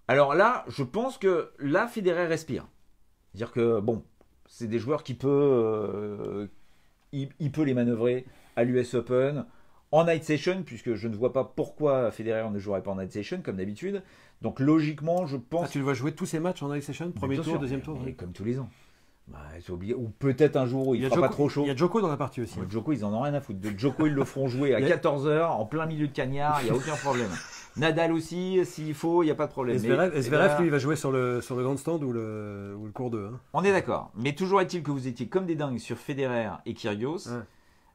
Alors là, je pense que là, Federer respire. C'est-à-dire que, bon, c'est des joueurs qui il peut les manœuvrer à l'US Open, en night session, puisque je ne vois pas pourquoi Federer ne jouerait pas en night session, comme d'habitude. Donc logiquement, je pense... Ah, tu le vois jouer tous ces matchs en night session, premier tour, deuxième tour. Mais comme tous les ans. Bah, c'est obligé. Ou peut-être un jour où il ne fera pas trop chaud. Il y a Djoko dans la partie aussi. Ouais, Djoko, ils en ont rien à foutre. De Djoko, ils le feront jouer à 14h, en plein milieu de cagnard, il n'y a aucun problème. Nadal aussi, s'il faut, il n'y a pas de problème. Zverev, lui, il va jouer sur le grandstand ou le cours 2. Hein. On est d'accord. Mais toujours est-il que vous étiez comme des dingues sur Federer et Kyrgios. Ouais.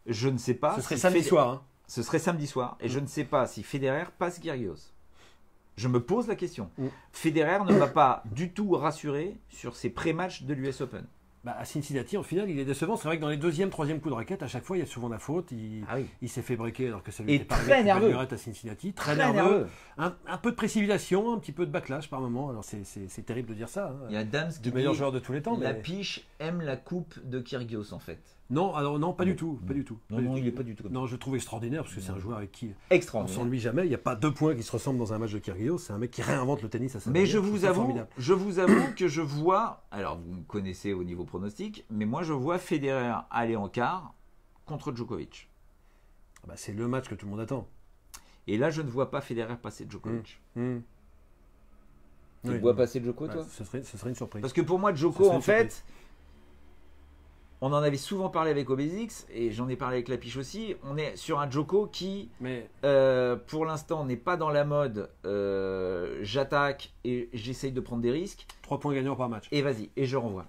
Je ne sais pas. Ce serait samedi soir. Hein. Ce serait samedi soir. Et je ne sais pas si Federer passe Kyrgios. Je me pose la question. Federer ne m'a pas du tout rassuré sur ses pré-matchs de l'US Open. Bah, à Cincinnati, en finale, il est décevant. C'est vrai que dans les deuxième, troisième coups de raquette, à chaque fois, il y a souvent la faute. Il s'est fait breaker alors que ça lui était pas très nerveux à Cincinnati. Très nerveux. Un peu de précipitation, un petit peu de backlash par moment. Alors c'est terrible de dire ça. Hein. Il y a Dams qui dit meilleur joueur de tous les temps. La piche aime la coupe de Kyrgios en fait. Non, alors non, pas du tout. Non, il n'est pas du tout comme ça. Non, je le trouve extraordinaire parce que c'est un joueur avec qui on s'ennuie jamais. Il n'y a pas deux points qui se ressemblent dans un match de Kyrgios. C'est un mec qui réinvente le tennis à sa manière. Mais je vous avoue que je vois, alors vous me connaissez au niveau pronostic, mais moi je vois Federer aller en quart contre Djokovic. Bah, c'est le match que tout le monde attend. Et là, je ne vois pas Federer passer Djokovic. Tu vois passer Djoko, toi ce serait une surprise. Parce que pour moi, Djoko, en fait... On en avait souvent parlé avec Obésix et j'en ai parlé avec Lapiche aussi. On est sur un Djoko qui, pour l'instant, n'est pas dans la mode. J'attaque et j'essaye de prendre des risques. 3 points gagnants par match. Et vas-y, et je renvoie.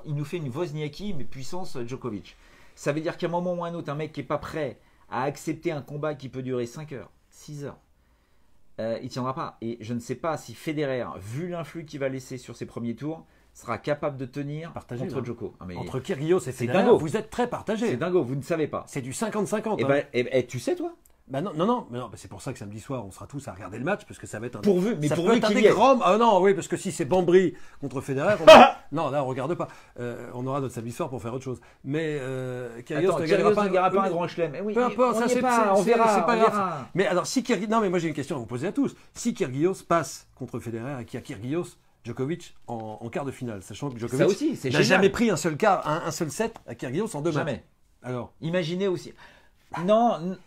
Il nous fait une Wozniacki, mais puissance Djokovic. Ça veut dire qu'à un moment ou à un autre, un mec qui n'est pas prêt à accepter un combat qui peut durer 5 heures, 6 heures, il ne tiendra pas. Et je ne sais pas si Federer, vu l'influx qu'il va laisser sur ses premiers tours, sera capable de tenir contre Djoko. Entre Kyrgios et Federer, vous êtes très partagés. C'est dingo, vous ne savez pas. C'est du 50-50. Et tu sais, toi non, c'est pour ça que samedi soir, on sera tous à regarder le match, parce que ça va être un... Pourvu qu'il y ait... Ah non, oui, parce que si c'est Bambry contre Federer, non, là, on regarde pas. On aura notre samedi soir pour faire autre chose. Mais Kyrgios ne gagnera pas un grand chelem. Peu importe, on verra. C'est pas grave. Mais alors, si Kyrgios... Non, mais moi, j'ai une question à vous poser à tous. Si Kyrgios passe contre Federer et qu'il y a Kyrgios... Djokovic en quart de finale, sachant que Djokovic n'a jamais pris un seul set à Kyrgios en 2 matchs. Jamais. Alors, imaginez aussi. Non,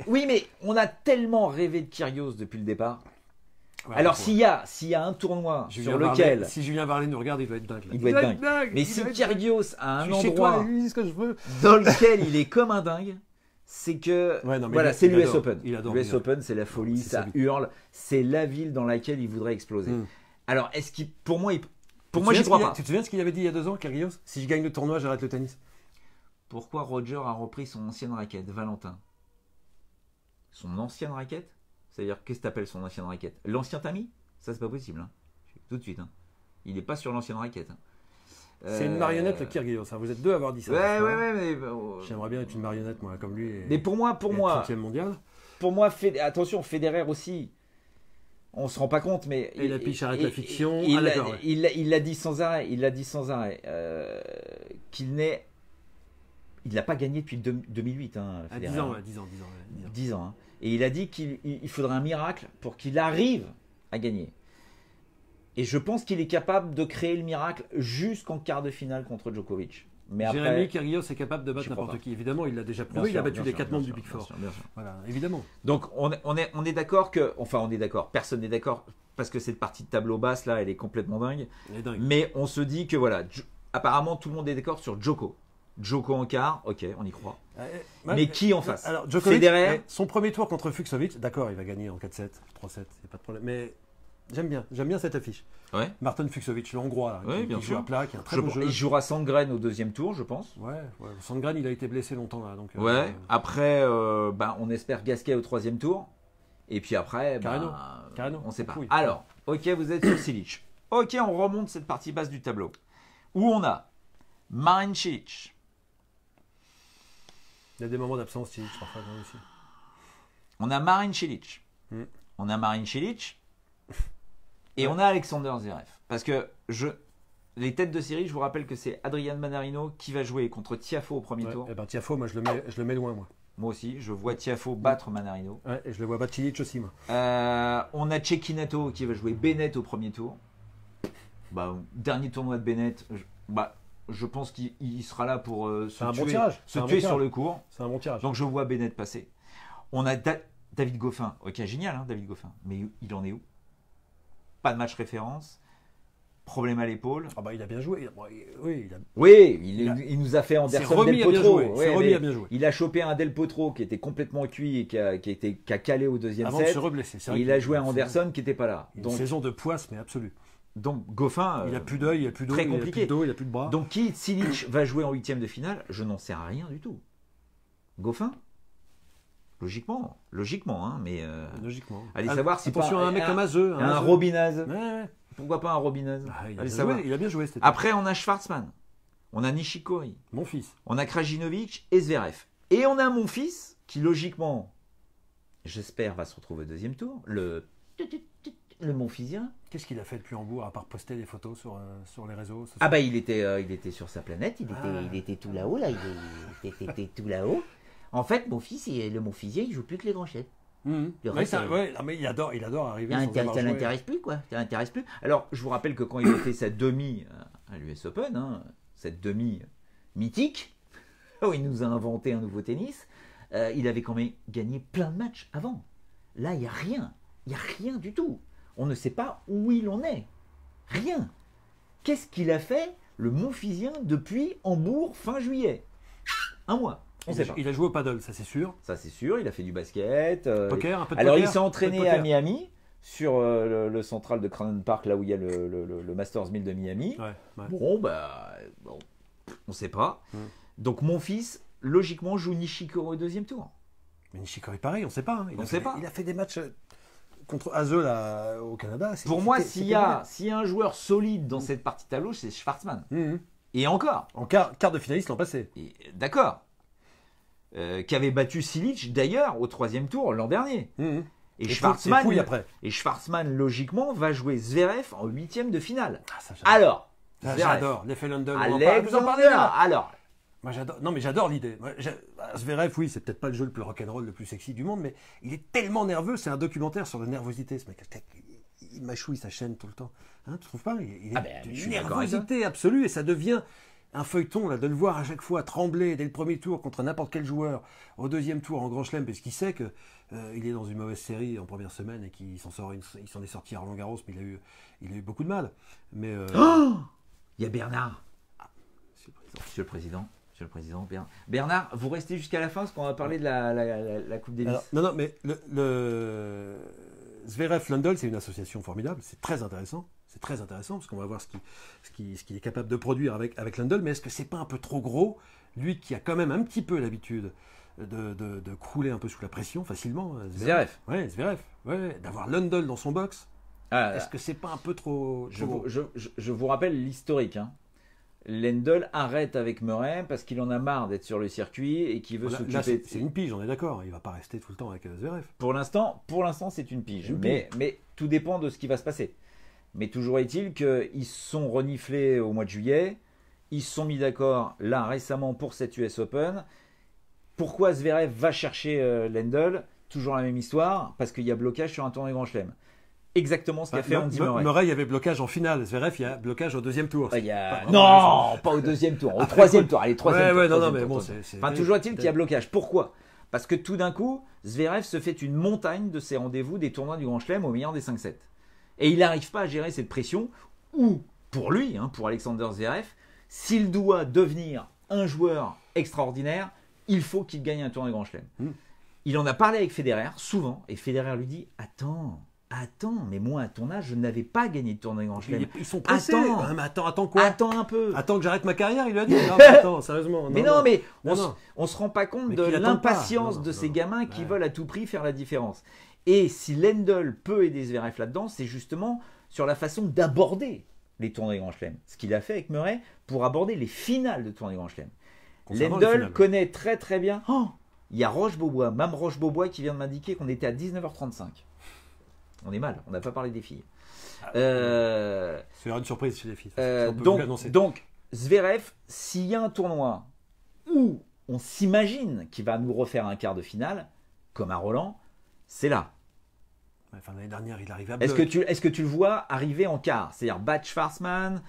oui, mais on a tellement rêvé de Kyrgios depuis le départ. Ouais, alors s'il y a un tournoi sur lequel... Si Julien Varlet nous regarde, il doit être dingue. Il doit être dingue. Mais si Kyrgios a un endroit dans lequel il est comme un dingue, c'est que c'est l'US Open. L'US Open, c'est la folie, ça hurle, c'est la ville dans laquelle il voudrait exploser. Alors, est-ce qu'il, pour moi, j'y crois pas. Tu te souviens de ce qu'il avait dit il y a 2 ans, Kyrgios? Si je gagne le tournoi, j'arrête le tennis. Pourquoi Roger a repris son ancienne raquette, Valentin? Son ancienne raquette? C'est-à-dire, qu'est-ce que t'appelles son ancienne raquette? L'ancien Tami? Ça, c'est pas possible. Hein. Tout de suite. Hein. Il n'est pas sur l'ancienne raquette. Hein. C'est une marionnette, le Kyrgios. Vous êtes 2 à avoir dit ça. Ouais, mais... J'aimerais bien être une marionnette, moi, comme lui. Mais pour moi... 30e mondial. Pour moi, attention, Federer aussi. On se rend pas compte, mais... Et la piche arrête la fiction. Il l'a dit sans arrêt. Qu'il n'est... Il n'a pas gagné depuis 2008. Hein, à 10 ans. 10 ans. Hein. Et il a dit qu'il faudrait un miracle pour qu'il arrive à gagner. Et je pense qu'il est capable de créer le miracle jusqu'en quart de finale contre Djokovic. Mais après, Jérémy Kyrgios est capable de battre n'importe qui. Évidemment, il l'a déjà prouvé. Il a battu les 4 membres du Big Four. Voilà, évidemment. Donc, on est d'accord que... Enfin, on est d'accord. Personne n'est d'accord parce que cette partie de tableau basse, là, elle est complètement dingue. Mais on se dit que, voilà, apparemment, tout le monde est d'accord sur Djoko. Djoko en quart, ok, on y croit. Mais qui en face? Alors, Djokovic, Federer, son premier tour contre Fucsovic, d'accord, il va gagner en 4-7, 3-7, c'est pas de problème. Mais j'aime bien cette affiche. Ouais. Martin Fucsovic, le Hongrois, qui joue à plat, qui a un très bon jeu. Il jouera Sandgren au 2e tour, je pense. Ouais. Sandgren, il a été blessé longtemps là. Donc, après, on espère Gasquet au 3e tour. Et puis après, Carreno. On ne sait pas. Alors, ok, vous êtes sur Cilic. Ok, on remonte cette partie basse du tableau. Où on a Marin Cilic. Il y a des moments d'absence, Cilic, parfois aussi. On a Marin Cilic. On a Marin Cilic. Et on a Alexander Zverev. Parce que Les têtes de série, je vous rappelle que c'est Adrian Manarino qui va jouer contre Tiafoe au premier tour. Eh ben, Tiafoe, moi je le mets loin, moi. Moi aussi, je vois Tiafoe battre Manarino. Ouais, et je le vois battre Cilic aussi, moi. On a Cecchinato qui va jouer Bennett au premier tour. Bah, dernier tournoi de Bennett. Je pense qu'il sera là pour se tuer sur le court. C'est un bon tirage. Donc je vois Bennett passer. On a David Goffin. Ok, génial, hein, David Goffin. Mais il en est où? Pas de match référence. Problème à l'épaule. Ah bah il a bien joué. Il nous a fait Anderson Del Potro. Il a bien joué. Il a chopé un Del Potro qui était complètement cuit et qui a calé au deuxième Avant set. de se reblesser. Et il a joué à Anderson qui n'était pas là. Une saison de poisse, mais absolue. Donc Goffin, il a plus d'œil, il a plus d'eau, très compliqué. Il a plus de bras. Donc qui Cilic va jouer en huitième de finale? Je n'en sais rien du tout. Goffin? Logiquement, hein, mais logiquement. Allez savoir si attention à un mec comme Azeu, un Robinaz. Ouais. Pourquoi pas un Robinaz? Il a bien joué. Après, on a Schwartzmann, on a Nishikori, mon fils, on a Krajinovic et Zverev, et on a mon fils qui logiquement, j'espère, va se retrouver au deuxième tour. Le Monfisien. Qu'est-ce qu'il a fait depuis Hambourg à part poster des photos sur les réseaux? Ah bah il était sur sa planète, il était tout là-haut là, il était tout là-haut. En fait, mon fils, le Monfisien, il joue plus que les grands chefs. Mais il adore arriver. Ça l'intéresse plus, quoi. Ça l'intéresse plus. Alors, je vous rappelle que quand il a fait sa demi à l'US Open, hein, cette demi mythique, où il nous a inventé un nouveau tennis, il avait quand même gagné plein de matchs avant. Là, il n'y a rien. Il n'y a rien du tout. On ne sait pas où il en est. Rien. Qu'est-ce qu'il a fait, le Monfisien, depuis Hambourg fin juillet? Un mois. On sait pas. Il a joué au paddle, ça c'est sûr. Ça c'est sûr, il a fait du basket. Poker, un peu de alors poker, il s'est entraîné à Miami, sur le central de Crown Park, là où il y a le Masters 1000 de Miami. Ouais. Bon, on sait pas. Donc mon fils, logiquement, joue Nishikori au deuxième tour. Mais Nishikori, pareil, on sait pas. On sait pas. Il a fait des matchs contre Azeu là, au Canada. Pour moi, s'il y a un joueur solide dans cette partie de tableau, c'est Schwartzmann. Et encore. En quart de finaliste l'an passé. D'accord. Qui avait battu Cilic d'ailleurs au troisième tour l'an dernier. Et Schwartzmann, logiquement, va jouer Zverev en huitième de finale. Alors, j'adore les London. Alors, moi j'adore. Non mais j'adore l'idée. Zverev, oui, c'est peut-être pas le jeu le plus rock'n'roll, le plus sexy du monde, mais il est tellement nerveux. C'est un documentaire sur la nervosité, ce mec. Il mâchouille sa chaîne tout le temps. Hein, tu trouves pas? Il est d'une nervosité absolue et ça devient un feuilleton là, de le voir à chaque fois trembler dès le premier tour contre n'importe quel joueur, au deuxième tour en Grand Chelem, parce qu'il sait que il est dans une mauvaise série en première semaine et qu'il s'en est sorti à Roland Garros, mais il a eu beaucoup de mal. Mais il y a Bernard. Monsieur le Président. Bernard, vous restez jusqu'à la fin parce qu'on va parler de la Coupe Davis. Non, mais le Zverev Lundell, c'est une association formidable, c'est très intéressant. C'est très intéressant parce qu'on va voir ce qu'il est capable de produire avec Lundell. Mais est-ce que c'est pas un peu trop gros, lui qui a quand même un petit peu l'habitude de crouler un peu sous la pression facilement? Zverev. Ouais, Zverev. Ouais, d'avoir Lundell dans son box. Est-ce que c'est pas un peu trop gros? Je vous rappelle l'historique. Hein. Lendl arrête avec Murray parce qu'il en a marre d'être sur le circuit et qu'il veut s'occuper. C'est une pige, on est d'accord. Il va pas rester tout le temps avec Zverev. Pour l'instant, c'est une pige. Mais tout dépend de ce qui va se passer. Mais toujours est-il qu'ils se sont reniflés au mois de juillet. Ils se sont mis d'accord là récemment pour cette US Open. Pourquoi Zverev va chercher Lendl? Toujours la même histoire, parce qu'il y a blocage sur un tournoi Grand Chelem. Exactement ce qu'a fait Andy Murray. Murray, il y avait blocage en finale. Zverev, il y a blocage au deuxième tour. Non, pas au deuxième tour, au troisième tour. Allez, troisième tour. Enfin, toujours est-il qu'il y a blocage. Pourquoi? Parce que tout d'un coup, Zverev se fait une montagne de ses rendez-vous des tournois du Grand Chelem au meilleur des 5-7. Et il n'arrive pas à gérer cette pression où, pour lui, pour Alexander Zverev, s'il doit devenir un joueur extraordinaire, il faut qu'il gagne un tournoi du Grand Chelem. Il en a parlé avec Federer, souvent, et Federer lui dit « Attends, mais moi, à ton âge, je n'avais pas gagné de tournoi Grand Chelem. » Ils sont pressés. Attends quoi? Attends un peu. Attends que j'arrête ma carrière, il lui a dit. Non, mais attends, sérieusement. On se rend pas compte de l'impatience de ces gamins qui veulent à tout prix faire la différence. Et si Lendl peut aider Zverev là-dedans, c'est justement sur la façon d'aborder les tournois Grand Chelem. Ce qu'il a fait avec Murray pour aborder les finales de tournois Grand Chelem. Lendl connaît très très bien. Il y a Mme Roche-Beaubois qui vient de m'indiquer qu'on était à 19h35. On est mal, on n'a pas parlé des filles. C'est une surprise chez les filles. Donc, Zverev, s'il y a un tournoi où on s'imagine qu'il va nous refaire un quart de finale, comme à Roland, c'est là. Enfin, l'année dernière, il arrivait à Est-ce que tu le vois arriver en quart? C'est-à-dire battre Schwarzman?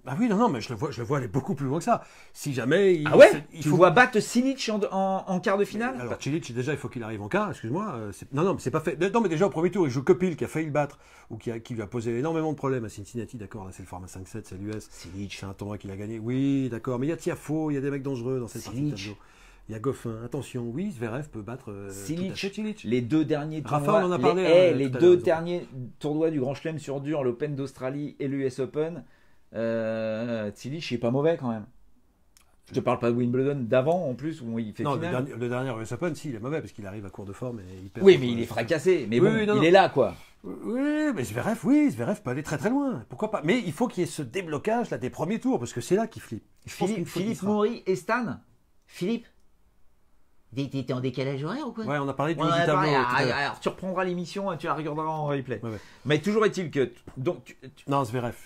Bah oui, non, mais je le vois aller beaucoup plus loin que ça. Si jamais Ah ouais, tu le vois battre Cilic en quart de finale? Alors Cilic, déjà, il faut qu'il arrive en quart, excuse-moi. Non, mais c'est pas fait. Non, mais déjà, au premier tour, il joue Kopil qui a failli le battre, ou qui lui a posé énormément de problèmes à Cincinnati, d'accord, là, c'est le format 5-7, c'est l'US. Cilic. C'est un tournoi qu'il a gagné. Oui, d'accord, mais il y a Tiafoe, il y a des mecs dangereux dans cette partie de tableau. Il y a Goffin, attention, oui, Zverev peut battre Cilic. Les deux derniers tournois, Rafa, on en a parlé, les deux derniers tournois du Grand Chelem sur dur, l'Open d'Australie et l'US Open, Cilic il est pas mauvais quand même. Je te parle pas de Wimbledon d'avant en plus où il fait finale. Le dernier US Open, si, il est mauvais parce qu'il arrive à court de forme et il perd. Oui, mais il est fracassé. Mais bon, il est là quoi. Oui, mais Zverev peut aller très très loin. Pourquoi pas? Mais il faut qu'il y ait ce déblocage là des premiers tours parce que c'est là qu'il flippe. Philippe Maury et Stan. Philippe, t'es en décalage horaire ou quoi? Ouais, on a parlé du tableau. Alors, tu reprendras l'émission, tu la regarderas en replay. Ouais. Mais toujours est-il que non, Zverev.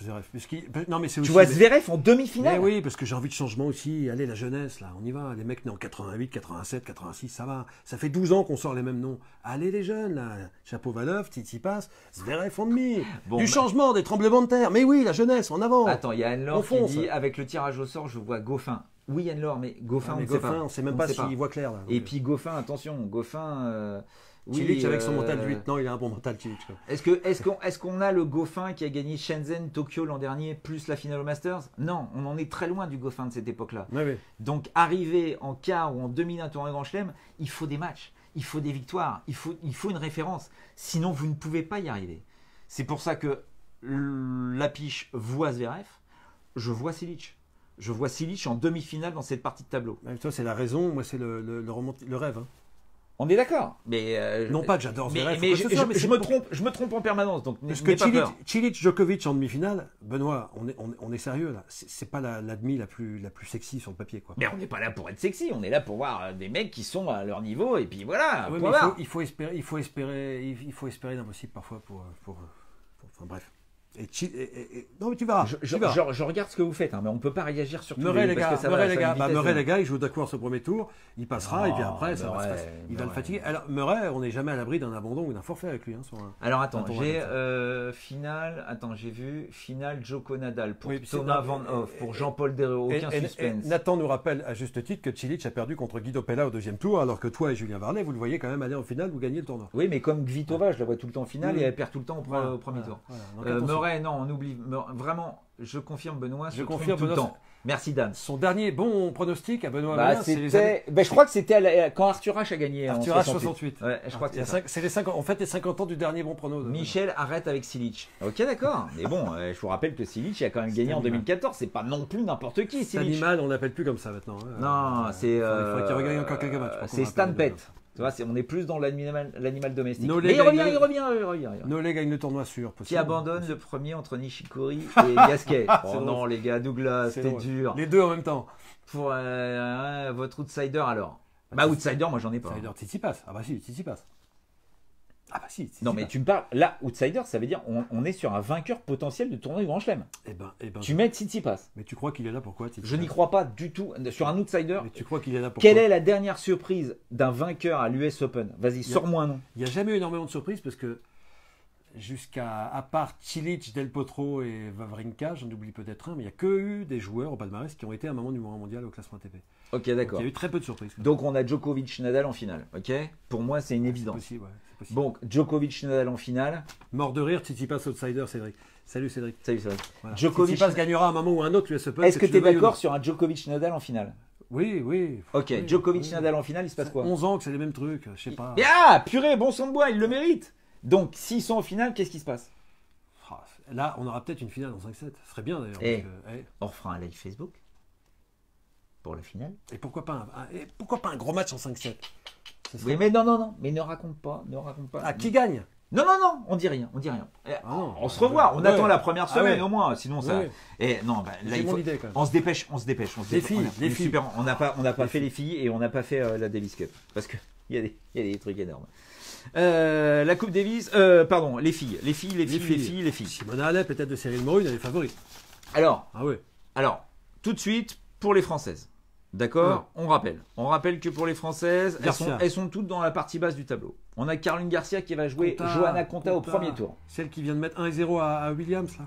Non, mais c'est aussi. Tu vois Zverev en demi-finale? Oui, parce que j'ai envie de changement aussi. Allez, la jeunesse, là, on y va. Les mecs nés en 88, 87, 86, ça va. Ça fait 12 ans qu'on sort les mêmes noms. Allez, les jeunes, là. Chapovalov, Tsitsipas, Zverev en demi. Du changement, des tremblements de terre. Mais oui, la jeunesse, en avant. Attends, il y a Anne-Laure qui dit avec le tirage au sort, je vois Goffin. Oui, Anne-Laure, mais Goffin, on ne sait même pas s'il voit clair. Là. Et puis Goffin, attention, Goffin. Cilic avec son mental de 8, non, il a un bon mental, Cilic. Est-ce qu'on a le Goffin qui a gagné Shenzhen, Tokyo l'an dernier, plus la finale au Masters? Non, on en est très loin du Goffin de cette époque-là. Oui. Donc, arriver en quart ou en demi d'un tournoi Grand Chelem, il faut des matchs, il faut des victoires, il faut une référence. Sinon, vous ne pouvez pas y arriver. C'est pour ça que Lapiche voit Zverev, je vois Cilic. Je vois Cilic en demi-finale dans cette partie de tableau. Mais toi, c'est la raison, moi, c'est le rêve. Hein. On est d'accord. Mais non pas que j'adore Zverev. Mais je me trompe en permanence. Donc parce que Cilic, Djokovic en demi-finale, Benoît, on est sérieux là. C'est pas la demi la plus sexy sur le papier, quoi. Mais on n'est pas là pour être sexy. On est là pour voir des mecs qui sont à leur niveau et puis voilà. Ouais, il faut espérer l'impossible parfois pour enfin bref. Non mais tu verras. Je regarde ce que vous faites, hein, mais on ne peut pas réagir sur Murray les gars, il joue d'accord ce premier tour, il passera et puis après il va le fatiguer. Alors Murray, on n'est jamais à l'abri d'un abandon ou d'un forfait avec lui. Alors attends, j'ai vu finale Djoko Nadal pour Thomas Van Hoff, pour Jean-Paul Dereo, aucun suspense. Nathan nous rappelle à juste titre que Cilic a perdu contre Guido Pella au deuxième tour, alors que toi et Julien Varlet, vous le voyez quand même aller en finale, vous gagnez le tournoi. Oui, mais comme Kvitova, je la vois tout le temps en finale et elle perd tout le temps au premier tour. Murray, non, on oublie. Vraiment, je confirme Benoît. Je confirme tout le temps. Merci Dan. Son dernier bon pronostic à Benoît. Je crois que c'était quand Arthur H a gagné. Arthur H 68. Ouais, je crois que c'est les 50 ans du dernier bon prono. Michel arrête avec Cilic. Ok, d'accord. Mais bon, je vous rappelle que Cilic a quand même gagné en 2014. C'est pas non plus n'importe qui. C'est animal, on l'appelle plus comme ça maintenant. Non, c'est. Il faudrait qu'il regagne encore quelques matchs. C'est Stan Pet. Tu vois, on est plus dans l'animal domestique. Mais il revient. Nolé gagne le tournoi sûr. Qui abandonne le premier entre Nishikori et Gasquet. Oh non, les gars, Douglas, c'était dur. Les deux en même temps. Pour votre outsider alors. Bah, outsider, moi j'en ai pas. Outsider, Tsitsipas. Ah bah si, Tsitsipas. Ah bah si. Non mais tu me parles, là, outsider, ça veut dire on est sur un vainqueur potentiel du tournoi du Grand Chelem. Tu mets Tsitsipas. Mais tu crois qu'il est là pourquoi Tsitsipas? Je n'y crois pas du tout. Sur un outsider. Mais tu crois qu'il est là pourquoi? Quelle est la dernière surprise d'un vainqueur à l'US Open? Vas-y, sors-moi un nom. Il n'y a jamais eu énormément de surprises parce que à part Cilic, Del Potro et Wawrinka, j'en oublie peut-être un, mais il n'y a que eu des joueurs au palmarès qui ont été à un moment numéro 1 mondial au classement ATP. Ok, d'accord. Il y a eu très peu de surprises. Donc on a Djokovic, Nadal en finale. Ok. Pour moi, c'est une évidence. C'est possible. Donc Djokovic, Nadal en finale. Mort de rire, Tsitsipas outsider, Cédric. Salut Cédric. Voilà. Tsitsipas gagnera à un moment ou à un autre l'US Open. Est-ce que tu es d'accord sur un Djokovic, Nadal en finale? Oui. Ok, Djokovic, Nadal en finale, il se passe quoi? 11 ans que c'est les mêmes trucs, je sais pas. Ah, purée, bon sang de bois, il le mérite. Donc s'ils sont en finale, qu'est-ce qui se passe? Là, on aura peut-être une finale en 5-7. Ce serait bien d'ailleurs. On refera un live Facebook pour la finale. Et pourquoi pas un gros match en 5-7? Oui, mais non. Mais ne raconte pas. Ah, qui gagne? Non, on dit rien. On se revoit. On attend la première semaine au moins. Sinon, ça. Et non, là, on se dépêche. Les filles. On n'a pas fait les filles et on n'a pas fait la Davis Cup parce qu'il y a des trucs énormes. La Coupe Davis, pardon, les filles. Simona Halep, peut-être de Cyril Morune, elle est favorite. Alors, Ah ouais. alors, tout de suite, pour les Françaises. D'accord, on rappelle que pour les Françaises, elles sont toutes dans la partie basse du tableau. On a Caroline Garcia qui va jouer Johanna Konta au premier tour. Celle qui vient de mettre 1-0 à Williams là.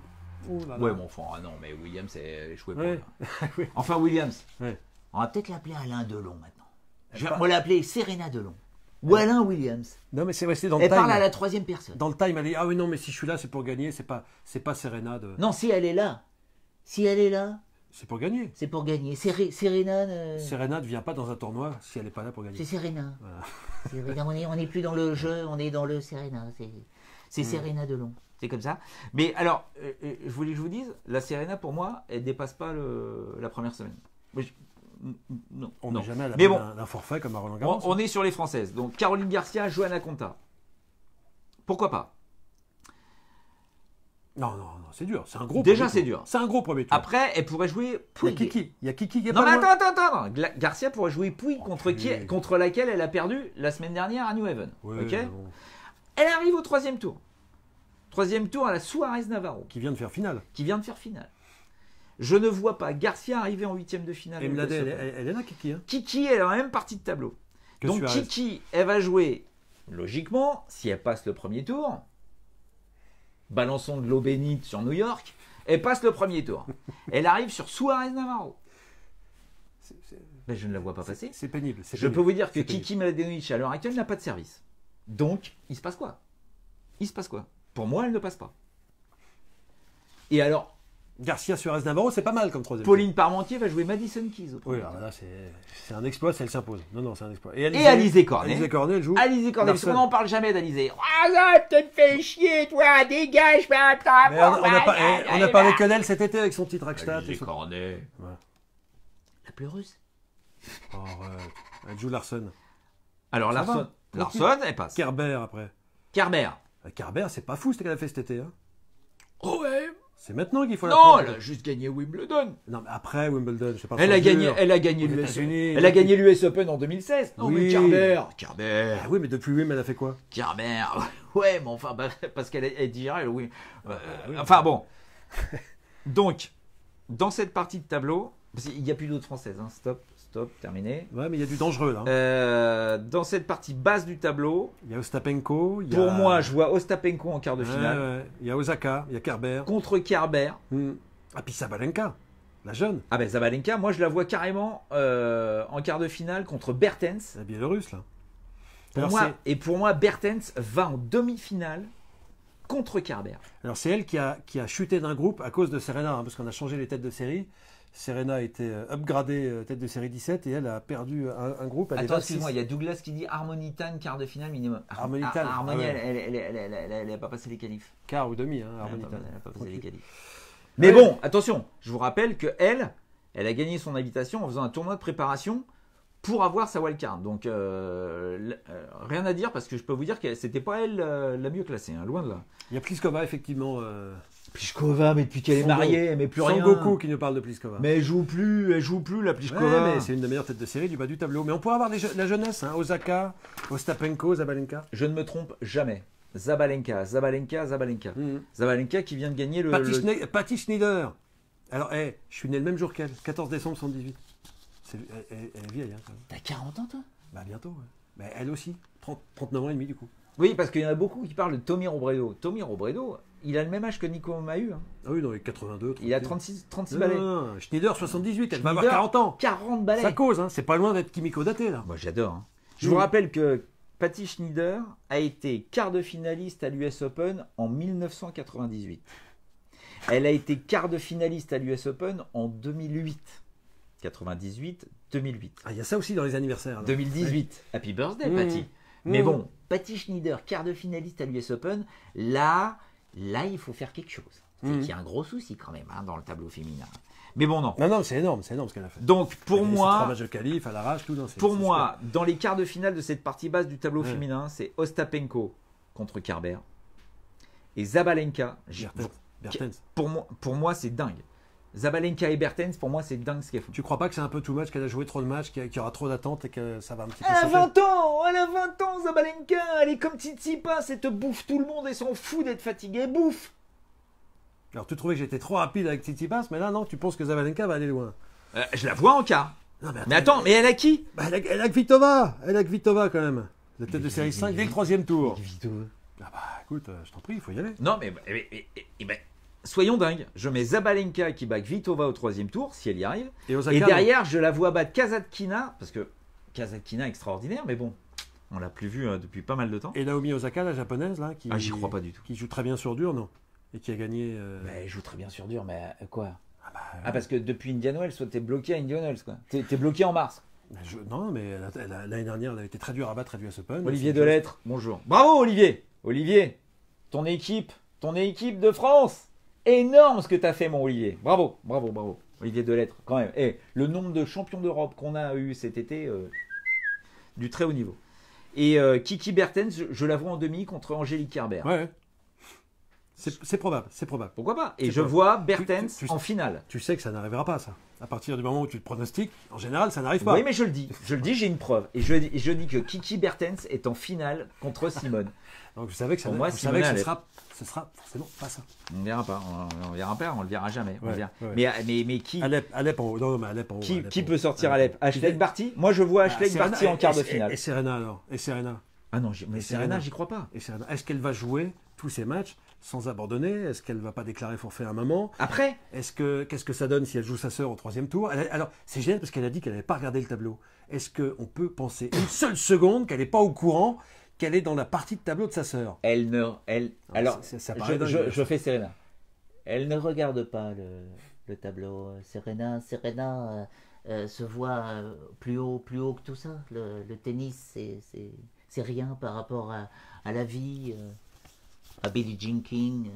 Oh là là. Ouais, bon, enfin, non, mais Williams, elle jouait Ouais. pas. Enfin, Williams. Ouais. On va peut-être l'appeler Alain Delon maintenant. On va l'appeler Serena Delon. Ou Alain Williams. Non mais c'est vrai, c'est dans le Elle time. parle à la troisième personne. Dans le time, elle dit ah oui non mais si je suis là c'est pour gagner, c'est pas Serena de. Non, si elle est là. Si elle est là, C'est pour gagner. c'est pour gagner. Serena. Serena ne vient pas dans un tournoi si elle n'est pas là pour gagner. C'est Serena. Voilà. Serena, on n'est plus dans le jeu, on est dans le Serena. C'est Serena Delon. C'est comme ça. Mais alors, je voulais que je vous dise, la Serena pour moi, elle dépasse pas la première semaine. Non. On n'est jamais à la Mais fin bon, d'un forfait comme à Roland Garros. on est sur les Françaises. Donc Caroline Garcia, Johanna Konta. Pourquoi pas? Non, c'est dur. C'est un gros. Déjà, premier c'est tour. dur. C'est un gros premier tour. Après, elle pourrait jouer il y a Puig. Kiki. Il y a Kiki qui est Non, pas mais loin. attends. Garcia pourrait jouer Puig Puig. contre laquelle elle a perdu la semaine dernière à New Haven. Ouais, Ok. bon. Elle arrive au troisième tour. Troisième tour à la Suarez Navarro, Qui vient de faire finale. qui vient de faire finale. Je ne vois pas Garcia arriver en huitième de finale. Et Mladé, elle est là, Kiki. Hein. Kiki, elle est dans la même partie de tableau. Que Donc Suarez. Kiki, elle va jouer, logiquement, si elle passe le premier tour, balançons de l'eau bénite sur New York, elle passe le premier tour. Elle arrive sur Suarez Navarro. Ben, je ne la vois pas passer. C'est pénible. Je peux vous dire que C'est pénible. Kiki Mladenovic, à l'heure actuelle, n'a pas de service. Donc, il se passe quoi? Pour moi, elle ne passe pas. Et alors, Garcia Suarez Navarro, c'est pas mal comme troisième. Pauline Parmentier va jouer Madison Keys au Oui, premier alors tour. là, c'est un exploit si elle s'impose. Non, c'est un exploit. Et Alizé Cornet. Alizé Cornet, elle joue. Alizé Cornet, parce qu'on Larson. n'en parle jamais d'Alizé. Ah là, tu te fais chier, toi, dégage, fais un temps. Mais on a parlé que d'elle cet été avec son petit Rackstad. Alizé Cornet. Ouais. La pleureuse. Oh, elle joue Larson. Alors, Ça va. Larson, elle passe. Kerber après. Kerber. Kerber, c'est pas fou ce qu'elle a fait cet été. Hein. Oh ouais. C'est maintenant qu'il faut la Non, prendre. elle a juste gagné Wimbledon. Non, mais après Wimbledon, je sais pas. Elle a gagné Aux l'US. États-Unis. Elle a gagné l'US Open en 2016. Non, mais Oui. Kerber. Ah oui, mais depuis Wim, elle a fait quoi? Kerber. Ouais, mais enfin, parce qu'elle est digérée, oui. oui. Enfin bon. Donc, dans cette partie de tableau, parce qu'il n'y a plus d'autres françaises. Hein. Stop, terminé. Ouais, mais il y a du dangereux là. Dans cette partie basse du tableau, Il y a Ostapenko. pour moi, je vois Ostapenko en quart de finale Ouais. Il y a Osaka, il y a Kerber. contre Kerber. Ah, puis Sabalenka, la jeune, Ah ben Zabalenka, moi je la vois carrément en quart de finale contre Bertens. la Biélorusse là. Pour moi, Bertens va en demi-finale contre Kerber. Alors c'est elle qui a chuté d'un groupe à cause de Serena, hein, parce qu'on a changé les têtes de série. Serena a été upgradée tête de série 17 et elle a perdu un groupe. Attends, excuse-moi, il y a Douglas qui dit Harmonitan quart de finale minimum. Harmonitan, Harmonie, ah ouais. elle n'a pas passé les qualifs. quart ou demi, hein, Elle Harmonitan. n'a pas passé les Ok. qualifs. Mais bon, attention, je vous rappelle que elle a gagné son invitation en faisant un tournoi de préparation pour avoir sa wildcard. Donc rien à dire parce que je peux vous dire que c'était pas elle la mieux classée, hein, loin de là. Il y a Pliskova effectivement. Pliskova, mais depuis qu'elle est mariée, elle met plus rien. Sangoku qui nous parle de Pliskova. Mais elle joue plus la Ouais, Pliskova. mais c'est une des meilleures têtes de série du bas du tableau. Mais on pourrait avoir la jeunesse, hein, Osaka, Ostapenko, Zabalenka. Je ne me trompe jamais. Zabalenka. Zabalenka qui vient de gagner Patty Schneider. Alors, je suis né le même jour qu'elle, 14 décembre 78. Elle est vieille, hein, quand même. T'as 40 ans, toi? Bah bientôt, ouais. Mais elle aussi, 39 ans et demi du coup. Oui, parce qu'il y en a beaucoup qui parlent de Tommy Robredo. Tommy Robredo, il a le même âge que Nico Mahut. Hein. Ah oui, non, il est 82. Il a 36 balais. Non, Schneider 78, elle va avoir Schneider, 40 ans. 40 balais. Ça cause, hein, c'est pas loin d'être Kimiko daté là. Moi, j'adore. Hein. Je vous rappelle que Patty Schneider a été quart de finaliste à l'US Open en 1998. Elle a été quart de finaliste à l'US Open en 2008. 98, 2008. Ah, il y a ça aussi dans les anniversaires. là. 2018. Happy birthday, Mmh. Patty. Mais Mmh. bon, Patty Schneider, quart de finaliste à l'US Open, là, il faut faire quelque chose. C'est qu'il y a un gros souci quand même hein, dans le tableau féminin. Mais bon, non. Non, c'est énorme ce qu'elle a fait. Donc, pour Elle a laissé moi, 3 matchs de qualif à l'arrache, tout. Non, Pour c'est moi, dans les quarts de finale de cette partie basse du tableau Ouais. féminin, c'est Ostapenko contre Kerber et Zabalenka. super. Bertens. Pour moi, c'est dingue. Zabalenka et Bertens, pour moi, c'est dingue ce qu'elles font. Tu crois pas que c'est un peu too much, qu'elle a joué trop de matchs, qu'il y aura trop d'attentes et que ça va un petit peu Elle a sauter 20 ans, elle a 20 ans, Zabalenka, elle est comme Tsitsipas, elle te bouffe tout le monde et s'en fout d'être fatiguée, elle bouffe. Alors tu trouvais que j'étais trop rapide avec Tsitsipas, mais là non, tu penses que Zabalenka va aller loin. Je la vois en quart. Non, Mais attends, mais elle a qui? Bah, elle a Kvitova, quand même. La tête de série 5 dès le 3e tour. Ah bah écoute, je t'en prie, il faut y aller. Non, mais soyons dingues. Je mets Zabalenka qui bat Kvitova au 3e tour, si elle y arrive. Et Osaka, Et derrière, je la vois battre Kasatkina, parce que Kasatkina extraordinaire, mais bon, on l'a plus vu depuis pas mal de temps. Et Naomi Osaka, la japonaise, là, qui, J'y crois pas du tout. qui joue très bien sur dur, non? Et qui a gagné. Mais elle joue très bien sur dur, mais quoi? bah, Parce que depuis Indian Wells, soit t'es bloqué à Indian Wells, quoi. T'es bloqué en mars. Non, mais l'année dernière, elle a été très dure à battre à l'US Open. Olivier Delettre, bonjour. Bravo Olivier. Olivier, ton équipe de France. Énorme ce que t'as fait mon Olivier. Bravo, bravo, bravo. Olivier Delettre, quand même. Et le nombre de champions d'Europe qu'on a eu cet été, du très haut niveau. Et Kiki Bertens, je la vois en demi contre Angélique Kerber. Ouais. C'est probable, c'est probable. Pourquoi pas? Et C'est je probable. vois Bertens Tu- en finale. Tu sais que ça n'arrivera pas, ça. À partir du moment où tu le pronostiques, en général, ça n'arrive pas. Oui, mais je le dis, j'ai une preuve. Et je dis que Kiki Bertens est en finale contre Simone. Donc vous savez que, Pour moi, vous savez que Simone, ce sera forcément pas ça. On verra pas, on verra pas, on le verra jamais. On Ouais, verra. ouais. Mais qui, Alep en haut. Non, mais Alep en haut. qui peut sortir Alep? Ashleigh Barty? Moi, je vois Ashleigh Barty en quart de finale. Et Serena alors? Et Serena? Ah non, mais Serena. Serena, j'y crois pas. Et Serena, est-ce qu'elle va jouer tous ces matchs sans abandonner? Est-ce qu'elle va pas déclarer forfait à un moment? Après, Qu'est-ce que ça donne si elle joue sa sœur au 3e tour? Alors, c'est génial parce qu'elle a dit qu'elle n'avait pas regardé le tableau. Est-ce qu'on peut penser une seule seconde qu'elle n'est pas au courant qu'elle est dans la partie de tableau de sa sœur? alors, ça paraît dingue. je fais Serena. Elle ne regarde pas le tableau. Serena se voit plus haut que tout ça. Le tennis, c'est rien par rapport à la vie, à Billie Jean King,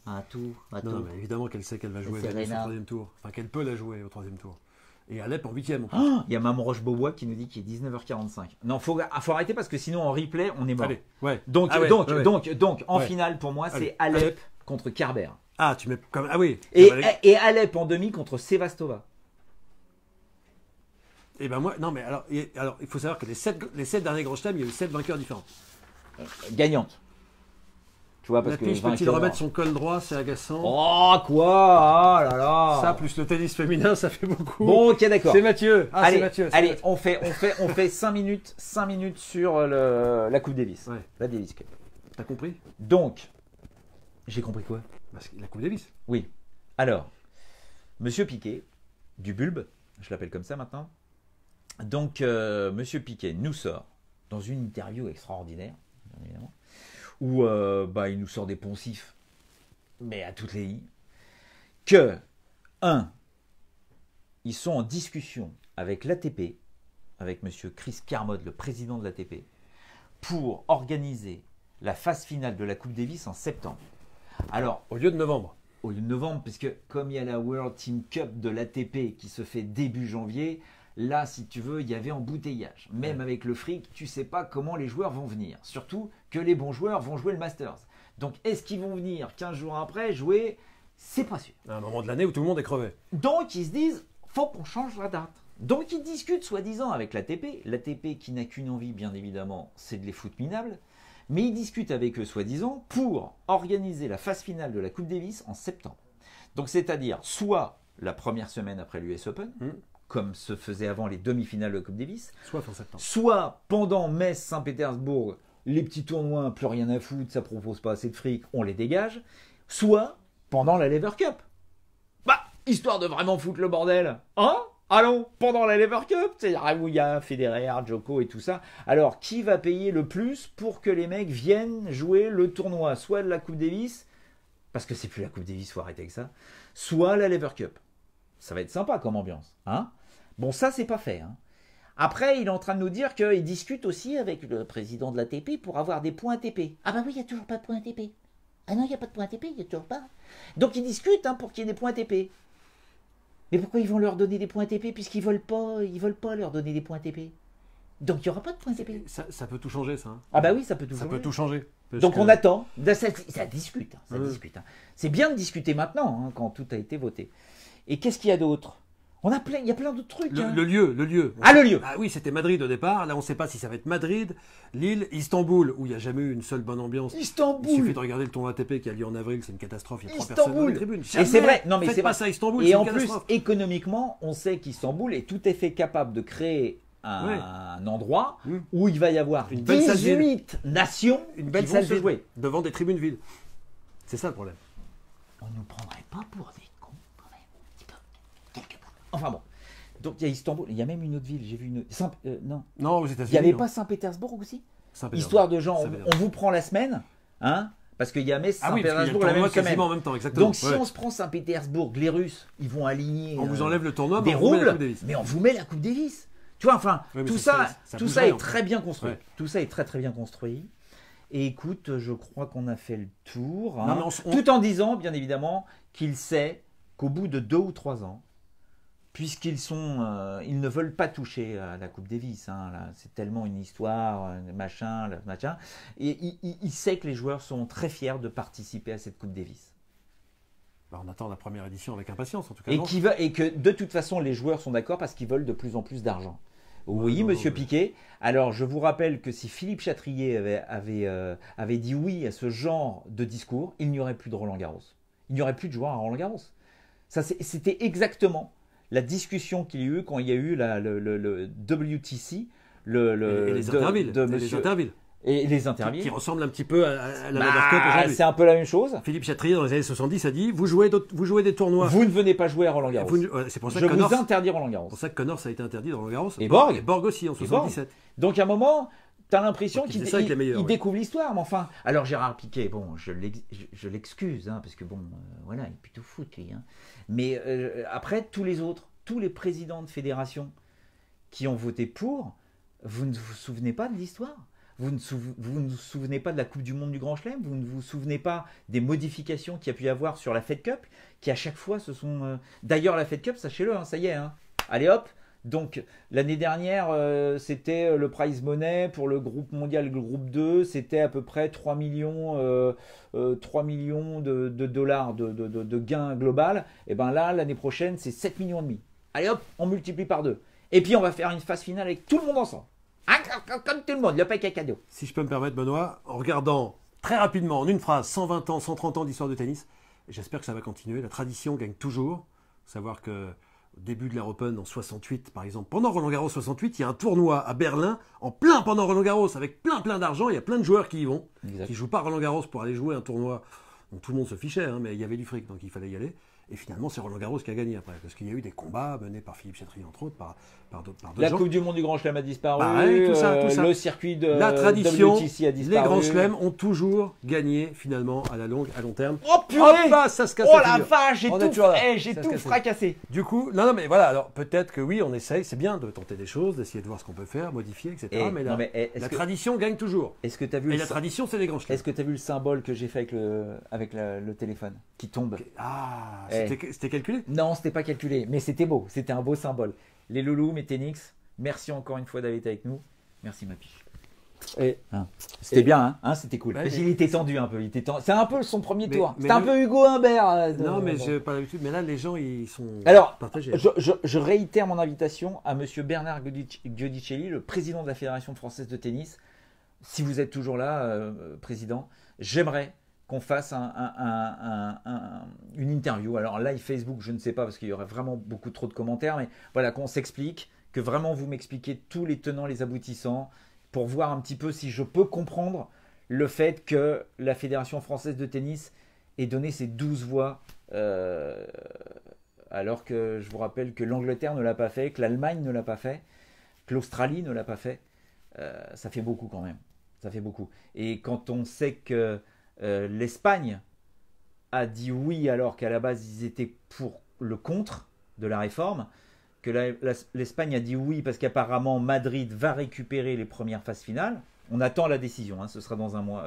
à tout. Non, mais évidemment qu'elle sait qu'elle va jouer Serena. Vénus au 3e tour. Enfin, qu'elle peut la jouer au 3e tour. Et Alep en 8e. Il y a Maman Roche-Beaubois qui nous dit qu'il est 19h45. Non, faut arrêter parce que sinon en replay, on est mort. Allez, ouais. Donc, Ah ouais, donc, ouais. donc, en Ouais. finale, pour moi, Allez. c'est Alep contre Kerber. Ah, tu mets comme. Ah oui. Et Alep en demi contre Sevastova. Et ben moi, non, mais alors, il faut savoir que les 7 derniers grands chelems, il y a eu 7 vainqueurs différents. Gagnante. Tu vois, parce La que pige peut-il vainqueur- remettre son col droit? C'est agaçant. Oh, quoi? Ah là là. Ça, plus le tennis féminin, ça fait beaucoup. Bon, ok, d'accord. C'est Mathieu. Ah, allez, c'est Mathieu. c'est allez, Mathieu. on fait 5 minutes sur la Coupe Davis. Ouais. La Davis Cup. T'as compris? Donc, j'ai compris quoi? Parce que la Coupe Davis. Oui. Alors, Monsieur Piquet, du Bulbe, je l'appelle comme ça maintenant. Donc, Monsieur Piquet nous sort dans une interview extraordinaire, bien évidemment, où il nous sort des poncifs, mais à toutes les i, que, ils sont en discussion avec l'ATP, avec Monsieur Chris Kermode, le président de l'ATP, pour organiser la phase finale de la Coupe Davis en septembre. Alors, Au lieu de novembre. au lieu de novembre, puisque comme il y a la World Team Cup de l'ATP qui se fait début janvier, là, si tu veux, il y avait embouteillage. Même avec le fric, tu sais pas comment les joueurs vont venir. Surtout que les bons joueurs vont jouer le Masters. Donc, est-ce qu'ils vont venir 15 jours après jouer? C'est pas sûr. À un moment de l'année où tout le monde est crevé. Donc, ils se disent, faut qu'on change la date. Donc, ils discutent soi-disant avec l'ATP. L'ATP qui n'a qu'une envie, bien évidemment, c'est de les foutre minables. Mais ils discutent avec eux, soi-disant, pour organiser la phase finale de la Coupe Davis en septembre. Donc, c'est-à-dire soit la première semaine après l'US Open, comme se faisait avant les demi-finales de la Coupe Davis, Soit fin septembre. soit pendant Metz-Saint-Pétersbourg, les petits tournois, plus rien à foutre, ça propose pas assez de fric, on les dégage, soit pendant la Lever Cup. Bah, histoire de vraiment foutre le bordel, hein? Allons, pendant la Lever Cup, c'est-à-dire où il y a Federer, Djoko et tout ça. Alors, qui va payer le plus pour que les mecs viennent jouer le tournoi? Soit la Coupe Davis, parce que c'est plus la Coupe Davis, faut arrêter avec ça, soit la Lever Cup. Ça va être sympa comme ambiance, hein? Bon, ça, c'est pas fait, hein. Après, il est en train de nous dire qu'il discute aussi avec le président de l'ATP pour avoir des points ATP. Ah bah oui, il n'y a toujours pas de point ATP. Ah non, il n'y a pas de point ATP, il n'y a toujours pas. Donc, ils discutent pour qu'il y ait des points ATP. Mais pourquoi ils vont leur donner des points ATP puisqu'ils veulent pas leur donner des points ATP? Donc il n'y aura pas de points épais. Ça peut tout changer, ça. Hein. Ah bah oui, ça peut tout Ça changer. peut tout changer. Parce Donc que- on attend. Ça discute. Ça Ouais. discute. C'est bien de discuter maintenant, quand tout a été voté. Et qu'est-ce qu'il y a d'autre? Il y a plein d'autres trucs. Le lieu. Ah, le lieu. Ah oui, c'était Madrid au départ. Là, on ne sait pas si ça va être Madrid, Lille, Istanbul, où il n'y a jamais eu une seule bonne ambiance. Il suffit Istanbul. de regarder le tournoi ATP qui a lieu en avril, c'est une catastrophe. Il y a 3 personnes dans les tribunes. Et c'est vrai. Non mais Faites c'est pas vrai. ça à Istanbul. Et c'est en une plus, catastrophe. économiquement, on sait qu'Istanbul est tout à fait capable de créer un endroit où il va y avoir Une belle salle vide. 18 nations Une belle qui vont salle se vide, jouer. devant des tribunes vides. C'est ça le problème. On ne nous prendrait pas pour des cons quand même, un petit peu, quelque part. Enfin bon. Donc il y a Istanbul, il y a même une autre ville, j'ai vu une autre. Non. Non, aux Il États-Unis. n'y avait non. pas Saint-Pétersbourg aussi? Saint-Pétersbourg. Histoire de genre, Saint-Pétersbourg. on vous prend la semaine, parce qu'il y a Metz, Ah oui, parce qu'il y a le Saint-Pétersbourg la tournoi même semaine. quasiment en même temps, exactement. Donc si Ouais. on se prend Saint-Pétersbourg, les Russes, ils vont aligner. On vous enlève le tournoi, des mais on vous met la roubles, Coupe Davis. mais on vous met la Coupe Davis. Tu vois, enfin, Oui, mais tout ça ça, serait- tout ça ça bougerait, est en très bien construit. Ouais. Tout ça est très très bien construit. Et écoute, je crois qu'on a fait le tour. Non, hein. mais on- Tout en disant, bien évidemment, qu'il sait qu'au bout de 2 ou 3 ans, puisqu'ils ils ne veulent pas toucher à la Coupe Davis, là, c'est tellement une histoire, machin, et il sait que les joueurs sont très fiers de participer à cette Coupe Davis. Bah, on attend la première édition avec impatience, en tout cas. Et, non. et que de toute façon, les joueurs sont d'accord parce qu'ils veulent de plus en plus d'argent. Oui, non, monsieur non, Piquet. Alors, je vous rappelle que si Philippe Chatrier avait dit oui à ce genre de discours, il n'y aurait plus de Roland-Garros. Il n'y aurait plus de joueurs à Roland-Garros. C'était exactement la discussion qu'il y a eu quand il y a eu le WTC, Et les Intervilles. de Les monsieur, Intervilles. et les Qui Intervilles. ressemble un petit peu à la Bah, Lever Cup aujourd'hui. c'est un peu la même chose. Philippe Chatrier, dans les années 70, a dit vous jouez des tournois. Vous ne venez pas jouer à Roland-Garros. C'est pour ça Je que Connors, vous interdis Roland-Garros. pour ça que Connors a été interdit dans Roland-Garros. Et Borg. Et Borg aussi en 77. Donc à un moment, tu as l'impression Donc, il qu'il faisait ça avec les meilleurs, il ouais. découvre l'histoire, mais enfin. Alors Gérard Piquet, bon, je l'excuse, parce que bon, voilà, il est plutôt foot lui. Mais après, tous les autres, tous les présidents de fédération qui ont voté pour, vous ne vous souvenez pas de l'histoire. Vous ne vous souvenez pas de la Coupe du Monde du Grand Chelem, vous ne vous souvenez pas des modifications qu'il y a pu y avoir sur la Fed Cup, qui à chaque fois se sont... D'ailleurs, la Fed Cup, sachez-le, ça y est, allez hop. Donc l'année dernière, c'était le prize money pour le groupe mondial, le groupe 2, c'était à peu près 3 millions de dollars de gains global. Et bien là, l'année prochaine, c'est 7 millions et demi. Allez hop, on multiplie par 2. Et puis on va faire une phase finale avec tout le monde ensemble. Comme tout le monde, le paquet cadeau. Si je peux me permettre, Benoît, en regardant très rapidement, en une phrase, 120 ans, 130 ans d'histoire de tennis, j'espère que ça va continuer. La tradition gagne toujours. Savoir que au début de l'ère Open en 68, par exemple, pendant Roland-Garros 68, il y a un tournoi à Berlin, en plein pendant Roland-Garros, avec plein d'argent. Il y a plein de joueurs qui y vont, Exact. qui jouent pas Roland-Garros pour aller jouer un tournoi. Donc tout le monde se fichait, mais il y avait du fric, donc il fallait y aller. Et finalement, c'est Roland-Garros qui a gagné après, parce qu'il y a eu des combats menés par Philippe Chatrier, entre autres, par d'autres La gens. Coupe du Monde du Grand Chelem a disparu, Pareil, tout ça. le circuit de La tradition, WTC a les disparu. grands chelems ont toujours gagné finalement à long terme. Oh purée! Hop là, ça se casse Oh la la figure. vache, j'ai On est tout, toujours là. j'ai Ça se tout casse. fracassé. Du coup, non, mais voilà, alors peut-être que oui, on essaye, c'est bien de tenter des choses, d'essayer de voir ce qu'on peut faire, modifier, etc. mais non, mais est-ce la que- tradition gagne toujours. Est-ce que tu as vu Et la tradition, c'est les grands chelems. Est-ce que tu as vu le symbole que j'ai fait avec le téléphone qui tombe? Ah, Eh. c'était calculé. Non, c'était pas calculé, mais c'était beau, c'était un beau symbole. Les loulous, mes Ténix, merci encore une fois d'avoir été avec nous. Merci ma piche. Et, C'était bien, c'était cool. Ouais, Parce mais- qu'il était tendu un peu. C'est un peu son premier Mais- tour. mais C'était un le- peu Hugo Humbert. non, mais j'ai pas l'habitude. Mais là, les gens, ils sont Alors, partagés. je réitère mon invitation à monsieur Bernard Giudicelli, le président de la Fédération française de tennis. Si vous êtes toujours là, président, j'aimerais qu'on fasse une interview. Alors live Facebook, je ne sais pas parce qu'il y aurait vraiment beaucoup trop de commentaires, mais voilà, qu'on s'explique, que vraiment vous m'expliquez tous les tenants, les aboutissants, pour voir un petit peu si je peux comprendre le fait que la Fédération française de tennis ait donné ses 12 voix, alors que je vous rappelle que l'Angleterre ne l'a pas fait, que l'Allemagne ne l'a pas fait, que l'Australie ne l'a pas fait. Ça fait beaucoup quand même. Ça fait beaucoup. Et quand on sait que l'Espagne a dit oui alors qu'à la base ils étaient pour le contre de la réforme, que l'Espagne a dit oui parce qu'apparemment Madrid va récupérer les premières phases finales. On attend la décision, ce sera dans un mois.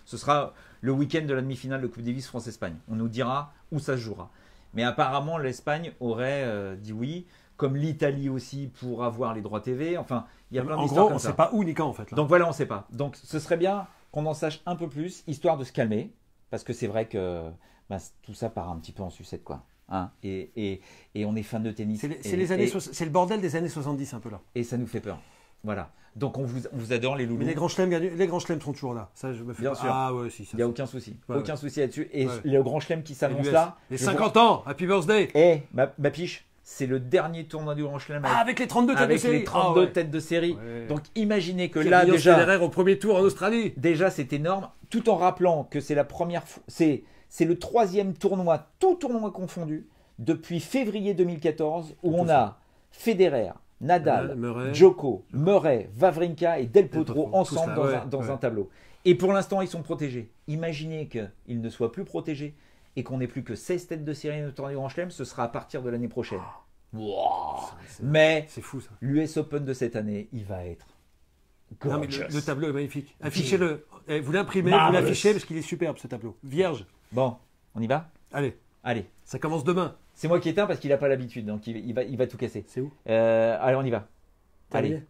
Ce sera le week-end de la demi-finale de Coupe Davis France-Espagne. On nous dira où ça se jouera. Mais apparemment l'Espagne aurait dit oui comme l'Italie aussi pour avoir les droits TV. Enfin, il y a plein En d'histoires gros, comme on ça. sait pas où ni quand en fait. Là. Donc voilà, on ne sait pas. Donc ce serait bien qu'on en sache un peu plus, histoire de se calmer, parce que c'est vrai que bah, tout ça part un petit peu en sucette, quoi. Hein, et on est fan de tennis. C'est le bordel des années 70 un peu là. Et ça nous fait peur. Voilà. Donc on vous adore les loulous. Mais les grands chelems sont toujours là. Ça, je me fais Bien pas- sûr. Ah ouais, si. Ça, Il n'y a aucun souci. Ouais, Aucun souci là-dessus. Et Ouais. le grand chelem qui s'annonce l'US. là. Les je 50 ans, happy birthday. Eh, ma piche, c'est le dernier tournoi du grand chelem Ah, avec les 32 têtes de avec série. les 32 Ah, ouais. têtes de série. Ouais. Donc imaginez que Qui là a mis déjà, Federer au premier tour en Australie. déjà c'est énorme, tout en rappelant que c'est la première fois, c'est le 3e tournoi, tout tournoi confondu, depuis février 2014, où on a Federer, Nadal, Murray. Djoko, Murray, Wawrinka et Del Potro Potro, ensemble tous là, dans ouais. un tableau. Et pour l'instant, ils sont protégés. Imaginez qu'ils ne soient plus protégés et qu'on n'ait plus que 16 têtes de série de tournoi du Grand Chelem, ce sera à partir de l'année prochaine. Wow. Mais C'est fou ça. l'US Open de cette année, il va être Non, mais gorgeous. le tableau est magnifique. Affichez-le. Eh, vous l'imprimez, vous Marvelous. l'affichez parce qu'il est superbe ce tableau. Vierge. Bon, on y va? Allez, Allez. ça commence demain. C'est moi qui éteins parce qu'il n'a pas l'habitude, donc il va tout casser. C'est où Allez, on y va. Terminé. Allez.